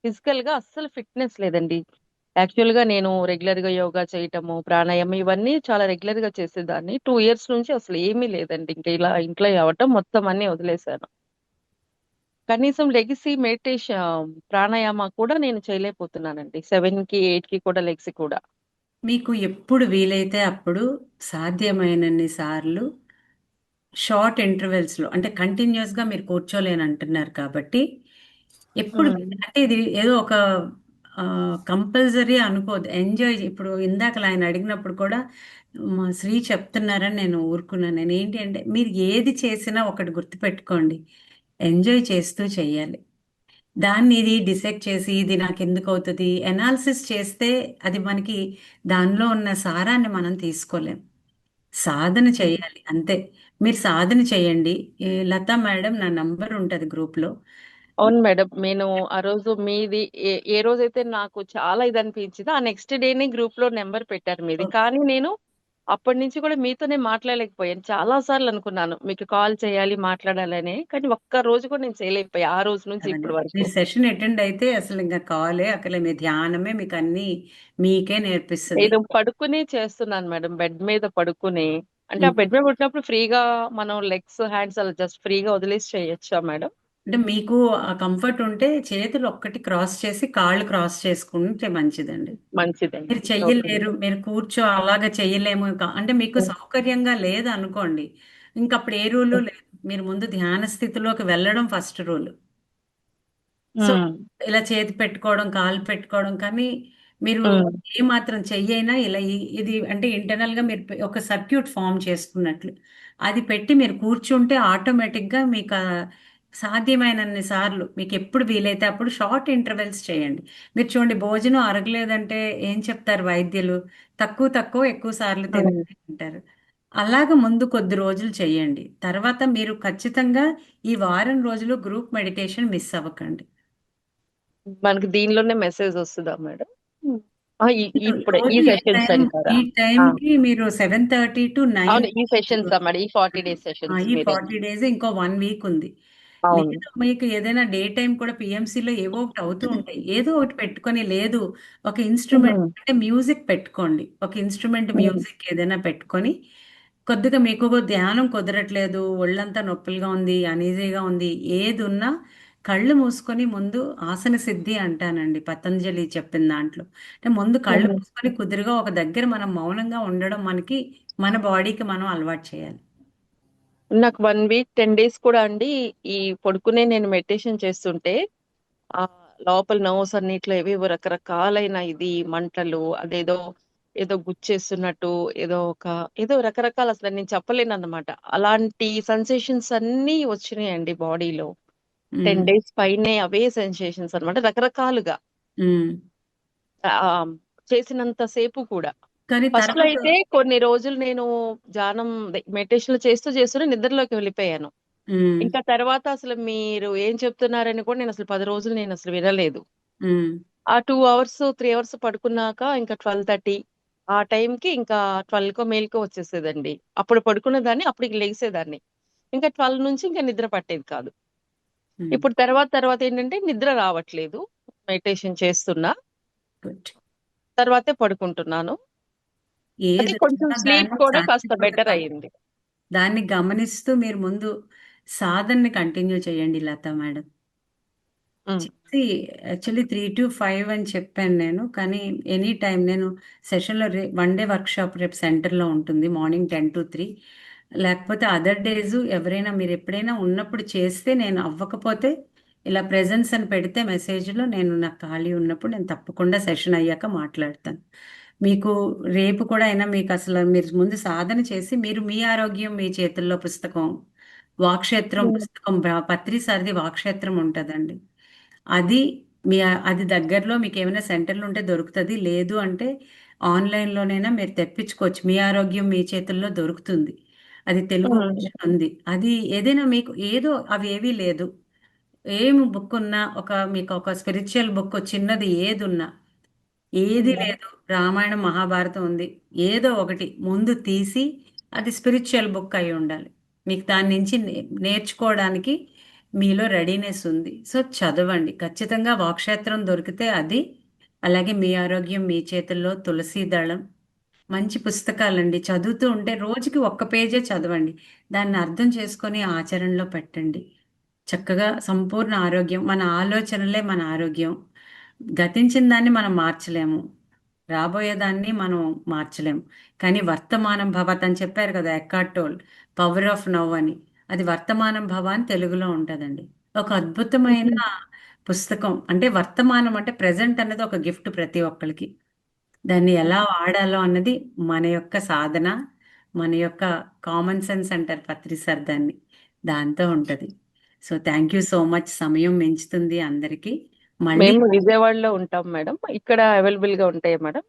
ఫిజికల్‌గా అస్సలు ఫిట్‌నెస్ లేదండి. యాక్చువల్‌గా నేను రెగ్యులర్‌గా యోగా చేయటము, ప్రాణాయామం ఇవన్నీ చాలా రెగ్యులర్‌గా చేసేదాన్ని. 2 ఇయర్స్ నుంచి అసలు ఏమీ లేదండి. ఇంక ఇలా ఇంట్లో అవ్వటం మొత్తం అన్నీ వదిలేశాను. కనీసం లెగిసి ప్రాణాయామ కూడా నేను చేయలేకపోతున్నానండి. 7కి, 8కి కూడా లెగిసి కూడా. మీకు ఎప్పుడు వీలైతే అప్పుడు సాధ్యమైనన్ని సార్లు షార్ట్ ఇంటర్వెల్స్‌లో అంటే కంటిన్యూయస్‌గా మీరు కూర్చోలేనంటున్నారు కాబట్టి, ఎప్పుడు హ్మ్. అంటే ఇది ఏదో ఒక కంపల్సరీ అనుకోవద్దు. ఇప్పుడు ఇందాకల ఆయన అడిగినప్పుడు కూడా మా శ్రీ చెప్తున్నారని నేను ఊరుకున్నాను. నేనేంటి అంటే మీరు ఏది చేసినా ఒకటి గుర్తుపెట్టుకోండి. ఎంజాయ్ చేస్తూ చెయ్యాలి. దాన్ని ఇది డిసెక్ట్ చేసి ఇది నాకెందుకవుతది, ఎనాలిసిస్ చేస్తే అది మనకి దానిలో ఉన్న సారాన్ని మనం తీసుకోలేం. సాధన చేయాలి అంతే. మీరు సాధన చేయండి. లతా మేడం నా నంబర్ ఉంటది గ్రూప్‌లో. అవును మేడం. నేను ఆ రోజు మీది ఏ రోజైతే నాకు చాలా ఇదనిపించిందో, ఆ నెక్స్ట్ డేనే గ్రూప్‌లో నంబర్ పెట్టారు మీది. కానీ నేను అప్పటి నుంచి కూడా మీతోనే మాట్లాడలేకపోయాను. చాలా సార్లు అనుకున్నాను. మీకు కాల్ చేయాలి, మాట్లాడాలని. కానీ ఒక్క రోజు కూడా నేను చేయలేకపోయా. ఆ రోజు నుంచి అదండి. ఇప్పటి వరకు. మీరు సెషన్ అటెండ్ అయితే అసలు ఇంక కాలే అక్కర్లే. మీ ధ్యానమే మీకన్నీ మీకే నేర్పిస్తది. నేను పడుకునే చేస్తున్నాను మేడం. బెడ్ మీద పడుకుని. అంటే ఆ హ్మ్. బెడ్ మీద పడుకున్నప్పుడు ఫ్రీగా మనం లెగ్స్, హ్యాండ్స్ అలా జస్ట్ ఫ్రీగా వదిలేసి చేయొచ్చా మేడం? అంటే మీకు ఆ కంఫర్ట్ ఉంటే చేతులు ఒక్కటి క్రాస్ చేసి కాళ్ళు క్రాస్ చేసుకుంటే మంచిదండి. మంచిదండి. మీరు ఓకే చెయ్యలేరు. మేడం. మీరు అలాగా చెయ్యలేము. అంటే మీకు సౌకర్యంగా లేదనుకోండి. ఇంకప్పుడు ఏ రూలు లేదు. మీరు ముందు ధ్యాన స్థితిలోకి వెళ్ళడం ఫస్ట్ రూలు. సో, హ్మ్. ఇలా చేతి పెట్టుకోవడం, కాళ్ళు పెట్టుకోవడం కానీ మీరు హ్మ్. ఏమాత్రం చెయ్యైనా ఇలా ఇది అంటే ఇంటర్నల్‌గా మీరు ఒక సర్క్యూట్ ఫార్మ్ చేసుకున్నట్లు. అది పెట్టి మీరు కూర్చుంటే ఆటోమేటిక్‌గా సాధ్యమైనన్ని సార్లు మీకెప్పుడు వీలైతే అప్పుడు షార్ట్ ఇంటర్వెల్స్ చేయండి. మీరు చూడండి భోజనం అరగలేదంటే ఏం చెప్తారు వైద్యులు? తక్కువ తక్కువ ఎక్కువ సార్లు హ్మ్. తినండి అంటారు. అలాగా ముందు కొద్ది రోజులు చేయండి. తర్వాత మీరు ఖచ్చితంగా ఈ వారం రోజులు గ్రూప్ మెడిటేషన్ మిస్ అవ్వకండి. మనకి దీనిలోనే మెసేజ్ వస్తదా మేడం? హ్మ్. ఆ! ఇప్పుడే ఈ రోజు సెషన్స్ అంటారా? ఈ ఆ! టైంకి మీరు 7:30-9 అవును. ఈ సెషన్సా మేడం? ఈ 40 డేస్ సెషన్స్ ఈ మీరన్నది. 40 డేస్ ఇంకో 1 వీక్ ఉంది. అవును. లేదు మీకు ఏదైనా డే టైమ్ కూడా పీఎంసీలో ఏవో ఒకటి అవుతూ ఉంటాయి. ఏదో ఒకటి పెట్టుకొని లేదు ఒక ఇన్‌స్ట్రుమెంట్ హ్మ్. అంటే మ్యూజిక్ పెట్టుకోండి. ఒక ఇన్‌స్ట్రుమెంట్ హ్మ్. మ్యూజిక్ ఏదైనా పెట్టుకొని కొద్దిగా మీకు ధ్యానం కుదరట్లేదు, ఒళ్ళంతా నొప్పులుగా ఉంది, అనీజీగా ఉంది ఏదున్నా కళ్ళు మూసుకొని ముందు ఆసన సిద్ధి అంటానండి పతంజలి చెప్పిన దాంట్లో. అంటే ముందు కళ్ళు హ్మ్. మూసుకొని కుదురుగా ఒక దగ్గర మనం మౌనంగా ఉండడం మన బాడీకి మనం అలవాటు చేయాలి. నాకు 1 వీక్ 10 డేస్ కూడా అండి ఈ పడుకునే నేను మెడిటేషన్ చేస్తుంటే లోపల నర్వ్స్ అన్నిట్లో ఏవేవో రకరకాలైన ఇది మంటలు ఏదో గుచ్చేస్తున్నట్టు ఏదో రకరకాల అసలు నేను చెప్పలేనన్నమాట. అలాంటి సెన్సేషన్స్ అన్నీ వచ్చినాయండి బాడీలో. హ్మ్. 10 డేస్ పైనే అవే సెన్సేషన్స్ అన్నమాట. రకరకాలుగా. హ్మ్. ఆహ్, చేసినంత సేపు కూడా. కానీ ఫస్ట్‌లో తర్వాత అయితే కొన్ని రోజులు నేను మెడిటేషన్‌లు చేస్తూనే నిద్రలోకి వెళ్ళిపోయాను. ఉమ్, ఇంకా తర్వాత అసలు మీరు ఏం చెప్తున్నారని కూడా నేను అసలు 10 రోజులు నేను అసలు వినలేదు. ఉమ్, ఆ 2 అవర్స్ 3 అవర్స్ పడుకున్నాక ఇంకా 12:30 ఆ టైంకి ఇంకా 12కో మెయిల్కో వచ్చేసేదండి. అప్పుడు పడుకున్న దాన్ని అప్పుడు ఇంక లెగిసేదాన్ని. ఇంకా 12 నుంచి ఇంకా నిద్ర పట్టేది కాదు. ఉమ్. ఇప్పుడు తర్వాత ఏంటంటే నిద్ర రావట్లేదు. మెడిటేషన్ చేస్తున్నా, గుడ్. తర్వాతే పడుకుంటున్నాను. అది ఏది కొంచెం వచ్చినా స్లీప్ దాన్ని కూడా కాస్త శాంతింపక బెటర్ అయింది. దాన్ని గమనిస్తూ మీరు ముందు సాధనని కంటిన్యూ చేయండి లతా మేడం. ఉమ్. చేసి యాక్చువల్లీ 3 to 5 అని చెప్పాను నేను, కానీ ఎనీ టైం నేను సెషన్లో 1 డే వర్క్షాప్ రేపు సెంటర్లో ఉంటుంది మార్నింగ్ 10 to 3. లేకపోతే అదర్ డేస్ ఎవరైనా మీరు ఎప్పుడైనా ఉన్నప్పుడు చేస్తే, నేను అవ్వకపోతే ఇలా ప్రెజెన్స్ అని పెడితే మెసేజ్లో నేను నాకు ఖాళీ ఉన్నప్పుడు నేను తప్పకుండా సెషన్ అయ్యాక మాట్లాడతాను. మీకు రేపు కూడా అయినా మీకు అసలు మీరు ముందు సాధన చేసి మీరు మీ ఆరోగ్యం మీ చేతుల్లో పుస్తకం వాక్షేత్రం పుస్తకం పత్రి సారిది వాక్షేత్రం ఉంటుందండి. అది మీ అది దగ్గరలో మీకు ఏమైనా సెంటర్లు ఉంటే దొరుకుతుంది. లేదు అంటే ఆన్లైన్లోనైనా మీరు తెప్పించుకోవచ్చు. మీ ఆరోగ్యం మీ చేతుల్లో దొరుకుతుంది. అది తెలుగు వర్షన్ ఉంది. అది ఏదైనా మీకు ఏదో అవి ఏవీ లేదు. ఏం బుక్ ఉన్నా మీకు ఒక స్పిరిచువల్ బుక్ చిన్నది ఏది ఉన్నా ఏది లేదు, రామాయణం మహాభారతం ఉంది, ఏదో ఒకటి ముందు తీసి అది స్పిరిచువల్ బుక్ అయి ఉండాలి. మీకు దాని నుంచి నేర్చుకోవడానికి మీలో రెడీనెస్ ఉంది. సో చదవండి ఖచ్చితంగా. వాక్షేత్రం దొరికితే అది, అలాగే మీ ఆరోగ్యం మీ చేతుల్లో, తులసి దళం, మంచి పుస్తకాలండి. చదువుతూ ఉంటే రోజుకి 1 పేజే చదవండి. దాన్ని అర్థం చేసుకొని ఆచరణలో పెట్టండి. చక్కగా సంపూర్ణ ఆరోగ్యం. మన ఆలోచనలే మన ఆరోగ్యం. గతించిన దాన్ని మనం మార్చలేము, రాబోయేదాన్ని మనం మార్చలేము. కానీ వర్తమానం భవత్ అని చెప్పారు కదా ఎక్కార్ట్ టోల్, పవర్ ఆఫ్ నవ్ అని. అది వర్తమానం భవ అని తెలుగులో ఉంటుందండి. ఒక అద్భుతమైన పుస్తకం. అంటే వర్తమానం అంటే ప్రెజెంట్ అన్నది ఒక గిఫ్ట్ ప్రతి ఒక్కరికి. దాన్ని ఎలా వాడాలో అన్నది మన యొక్క సాధన, మన యొక్క కామన్ సెన్స్ అంటారు పత్రి సార్ దాన్ని, దాంతో ఉంటుంది. So thank you so much. సమయం మించుతుంది అందరికీ. మళ్ళీ మేము విజయవాడలో ఉంటాం మేడం. ఇక్కడ అవైలబుల్ గా ఉంటాయా మేడం?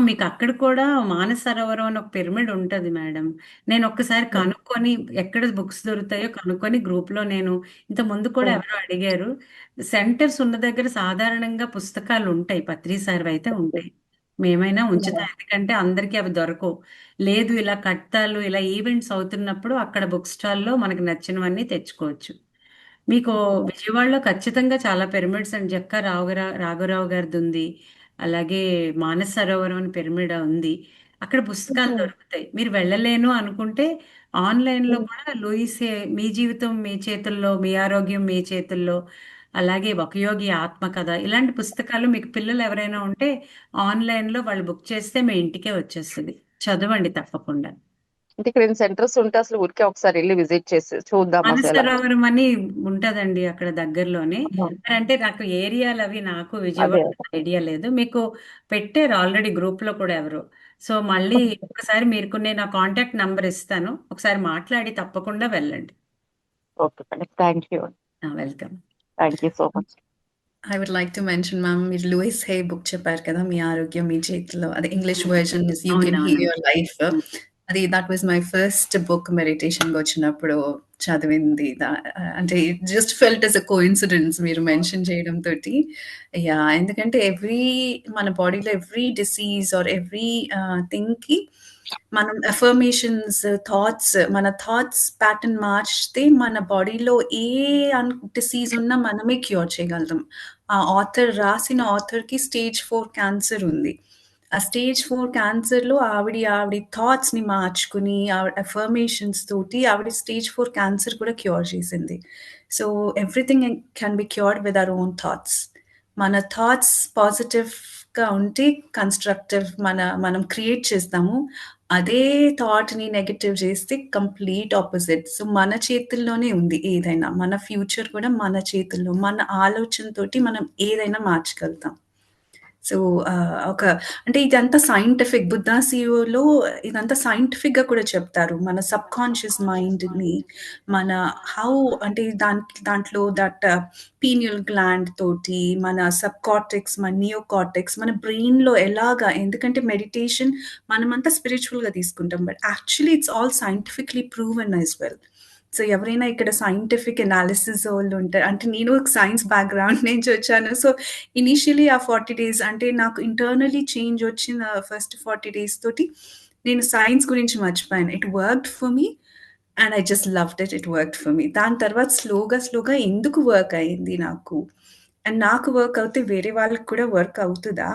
మీకు అక్కడ కూడా మానస సరోవరం అని ఒక పిరమిడ్ ఉంటుంది మేడం. నేను ఒక్కసారి కనుక్కొని ఎక్కడ బుక్స్ దొరుకుతాయో కనుక్కొని గ్రూప్లో, నేను ఇంత ముందు కూడా ఎవరో అడిగారు, సెంటర్స్ ఉన్న దగ్గర సాధారణంగా పుస్తకాలు ఉంటాయి, పత్రి సార్ అయితే ఉంటాయి. మేమైనా ఉంచుతాం, ఎందుకంటే అందరికీ అవి దొరకవు. లేదు ఇలా కట్టాలు ఇలా ఈవెంట్స్ అవుతున్నప్పుడు అక్కడ బుక్ స్టాల్లో మనకు నచ్చినవన్నీ తెచ్చుకోవచ్చు. మీకు విజయవాడలో ఖచ్చితంగా చాలా పిరమిడ్స్ అండ్ జక్కా రాఘవరావు గారిది ఉంది, అలాగే మానస సరోవరం అని పిరమిడ్ ఉంది. అక్కడ పుస్తకాలు దొరుకుతాయి. మీరు వెళ్ళలేను అనుకుంటే ఆన్లైన్లో కూడా లూయిసే మీ జీవితం మీ చేతుల్లో, మీ ఆరోగ్యం మీ చేతుల్లో, అలాగే ఒక యోగి ఆత్మకథ, ఇలాంటి పుస్తకాలు మీకు పిల్లలు ఎవరైనా ఉంటే ఆన్లైన్లో వాళ్ళు బుక్ చేస్తే మీ ఇంటికే వచ్చేస్తుంది. చదవండి తప్పకుండా. అంటే ఇక్కడ సెంటర్స్ ఉంటే అసలు ఊరికే ఒకసారి వెళ్ళి విజిట్ చేసి చూద్దాం మానస అసలు ఎలా. సరోవరం అని ఉంటదండి అక్కడ దగ్గరలోనే. మరి అంటే నాకు ఏరియాలు అవి నాకు అదే విజయవాడ ఐడియా లేదు. మీకు పెట్టారు ఆల్రెడీ గ్రూప్ లో కూడా ఎవరు. సో మళ్ళీ ఒకసారి మీరు నేను నా కాంటాక్ట్ నంబర్ ఇస్తాను, ఒకసారి మాట్లాడి తప్పకుండా వెళ్ళండి. Okay madam, thank you. Welcome. Thank you so much. I would like to mention, ma'am, మీరు లూయిస్ హే బుక్ చెప్పారు కదా, మీ ఆరోగ్యం మీ చేతిలో. అది English version is you can heal your life. అది that was my first book మెడిటేషన్కి వచ్చినప్పుడు చదివింది. అంటే it just felt as a coincidence మీరు మెన్షన్ చేయడం తోటి. యా, ఎందుకంటే మన బాడీలో ఎవ్రీ డిసీజ్ ఆర్ ఎవ్రీ థింగ్కి మనం అఫర్మేషన్స్, మన థాట్స్ ప్యాటర్న్ మార్చితే మన బాడీలో ఏ డిసీజ్ ఉన్నా మనమే క్యూర్ చేయగలుగుతాం. ఆ రాసిన ఆథర్కి స్టేజ్ 4 క్యాన్సర్ ఉంది. ఆ స్టేజ్ 4 క్యాన్సర్లో ఆవిడ థాట్స్ని మార్చుకుని అఫర్మేషన్స్ తోటి ఆవిడ స్టేజ్ 4 క్యాన్సర్ కూడా క్యూర్ చేసింది. So everything can be cured with our own thoughts. మన థాట్స్ పాజిటివ్గా ఉంటే కన్స్ట్రక్టివ్ మనం క్రియేట్ చేస్తాము. అదే థాట్ని నెగటివ్ చేస్తే కంప్లీట్ ఆపోజిట్. సో మన చేతుల్లోనే ఉంది ఏదైనా. మన ఫ్యూచర్ కూడా మన చేతుల్లో. మన ఆలోచనతోటి మనం ఏదైనా మార్చగలుగుతాం. సో అంటే ఇదంతా సైంటిఫిక్. బుద్ధా సియోలో ఇదంతా సైంటిఫిక్గా కూడా చెప్తారు. మన సబ్ కాన్షియస్ మైండ్ని మన అంటే దాంట్లో పీనియల్ గ్లాండ్ తోటి మన సబ్ కార్టెక్స్, మన నియో కార్టెక్స్, మన బ్రెయిన్లో ఎలాగా. ఎందుకంటే మెడిటేషన్ మనమంతా స్పిరిచువల్గా తీసుకుంటాం, but actually it's all scientifically proven as well. So ఎవరైనా ఇక్కడ సైంటిఫిక్ అనాలిసిస్ వాళ్ళు ఉంటారు. అంటే నేను సైన్స్ బ్యాక్గ్రౌండ్ నుంచి వచ్చాను. సో ఇనీషియలీ ఆ 40 డేస్ అంటే నాకు ఇంటర్నలీ చేంజ్ వచ్చిన ఫస్ట్ 40 డేస్ తోటి నేను సైన్స్ గురించి మర్చిపోయాను. It worked for me and I just loved it. It worked for me. దాని తర్వాత స్లోగా ఎందుకు వర్క్ అయింది నాకు, అండ్ నాకు వర్క్ అవుతే వేరే వాళ్ళకి కూడా వర్క్ అవుతుందా,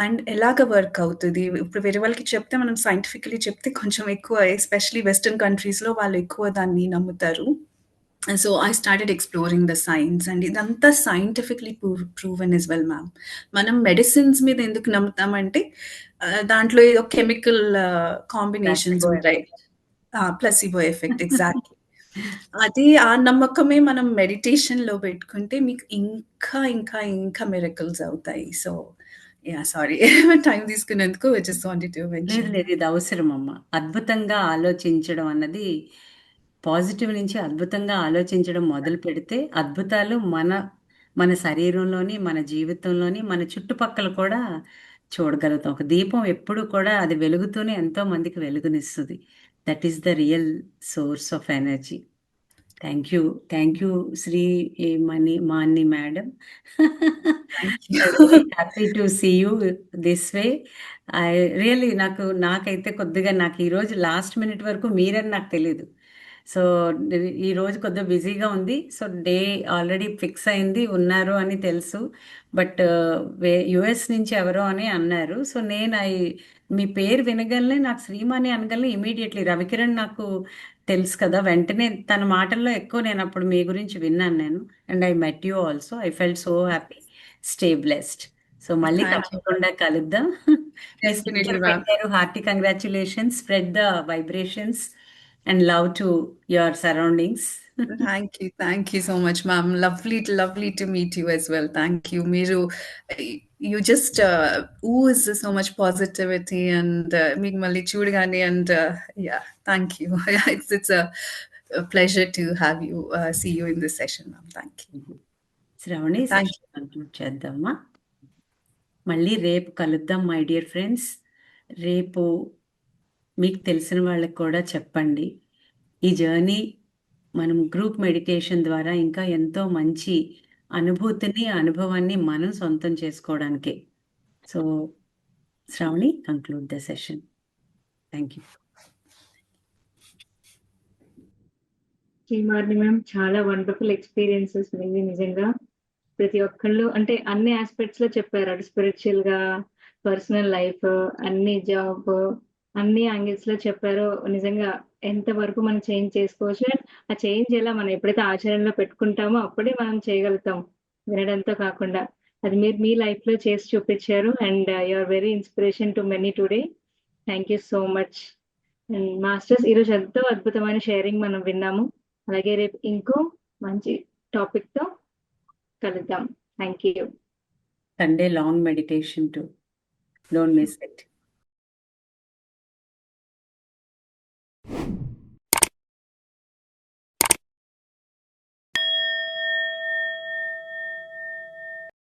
అండ్ ఎలాగ వర్క్ అవుతుంది. ఇప్పుడు వేరే వాళ్ళకి చెప్తే మనం సైంటిఫికలీ చెప్తే కొంచెం ఎక్కువ, ఎస్పెషలీ వెస్టర్న్ కంట్రీస్లో వాళ్ళు ఎక్కువ దాన్ని నమ్ముతారు. So I started exploring the science and ఇదంతా scientifically proven as well ma'am. మనం మెడిసిన్స్ మీద ఎందుకు నమ్ముతామంటే దాంట్లో ఏదో కెమికల్ కాంబినేషన్స్ ప్లాసిబో ఉంటాయి. ఎఫెక్ట్. Placebo effect, exactly. అది ఆ నమ్మకమే మనం మెడిటేషన్లో పెట్టుకుంటే మీకు ఇంకా ఇంకా ఇంకా మిరకల్స్ అవుతాయి. సో యా, సారీ టైం తీసుకున్నందుకు జస్ట్ వాంటెడ్ టు లేదు మెన్షన్. లేదు, ఇది అవసరం అమ్మ. అద్భుతంగా ఆలోచించడం అన్నది, పాజిటివ్ నుంచి అద్భుతంగా ఆలోచించడం మొదలు పెడితే అద్భుతాలు మన శరీరంలోని, మన జీవితంలోని, మన చుట్టుపక్కల కూడా చూడగలుగుతాం. ఒక దీపం ఎప్పుడు కూడా అది వెలుగుతూనే ఎంతో మందికి వెలుగునిస్తుంది. That is the real source of energy. Thank you Sri Mani madam. Thank you. Very happy to see you this way. I really నాకైతే కొద్దిగా నాకు ఈరోజు లాస్ట్ మినిట్ వరకు మీరని నాకు తెలీదు. సో ఈరోజు కొద్దిగా బిజీగా ఉంది. సో డే ఆల్రెడీ ఫిక్స్ అయింది, ఉన్నారు అని తెలుసు. బట్ యుఎస్ నుంచి ఎవరో అని అన్నారు. సో మీ పేరు వినగలనే నాకు శ్రీమాని అనగలనే ఇమీడియట్లీ రవికిరణ్ నాకు తెలుసు కదా, వెంటనే తన మాటల్లో ఎక్కువ నేను అప్పుడు మీ గురించి విన్నాను నేను. And I met you also. I felt so happy. Stay blessed. So మళ్ళీ థ్యాంక్ యూ. తప్పకుండా కలుద్దాం. Me definitely sticker ma'am. పెట్టారు, hearty congratulations. Spread the vibrations and love to your surroundings. Thank you so much, ma'am. Lovely to meet you as well. Thank you. You just ooze so much positivity and meet Mali Chudgani and yeah, thank you. It's a pleasure to have you, see you in this session, ma'am. Thank you. Shravani, Thank you. Session conclude చేద్దామా? మళ్ళీ రేపు కలుద్దాం my dear friends. రేపు మీకు తెలిసిన వాళ్ళకి కూడా చెప్పండి. ఈ జర్నీ మనం గ్రూప్ మెడిటేషన్ ద్వారా ఇంకా ఎంతో మంచి అనుభవాన్ని మనం సొంతం చేసుకోవడానికే. So Shravani, conclude the session. Thank you. Srimarni ma'am, చాలా వండర్ఫుల్ ఎక్స్పీరియన్సెస్ ఉంది నిజంగా. ప్రతి ఒక్కళ్ళు అంటే అన్ని ఆస్పెక్ట్స్ లో చెప్పారు. అటు స్పిరిచువల్ గా, పర్సనల్ లైఫ్, అన్ని జాబ్, అన్ని యాంగిల్స్ లో చెప్పారు. నిజంగా ఎంత వరకు మనం చేంజ్ చేసుకోవచ్చు, అండ్ ఆ చేంజ్ ఎలా మనం ఎప్పుడైతే ఆచరణలో పెట్టుకుంటామో అప్పుడే మనం చేయగలుగుతాం, వినడంతో కాకుండా. అది మీరు మీ లైఫ్ లో చేసి చూపించారు. And you are very inspiration to many today. Thank you so much. And masters, ఈరోజు ఎంతో అద్భుతమైన షేరింగ్ మనం విన్నాము. అలాగే రేపు ఇంకో మంచి టాపిక్ తో కలుద్దాం. Thank you. Sunday long meditation to don't miss it.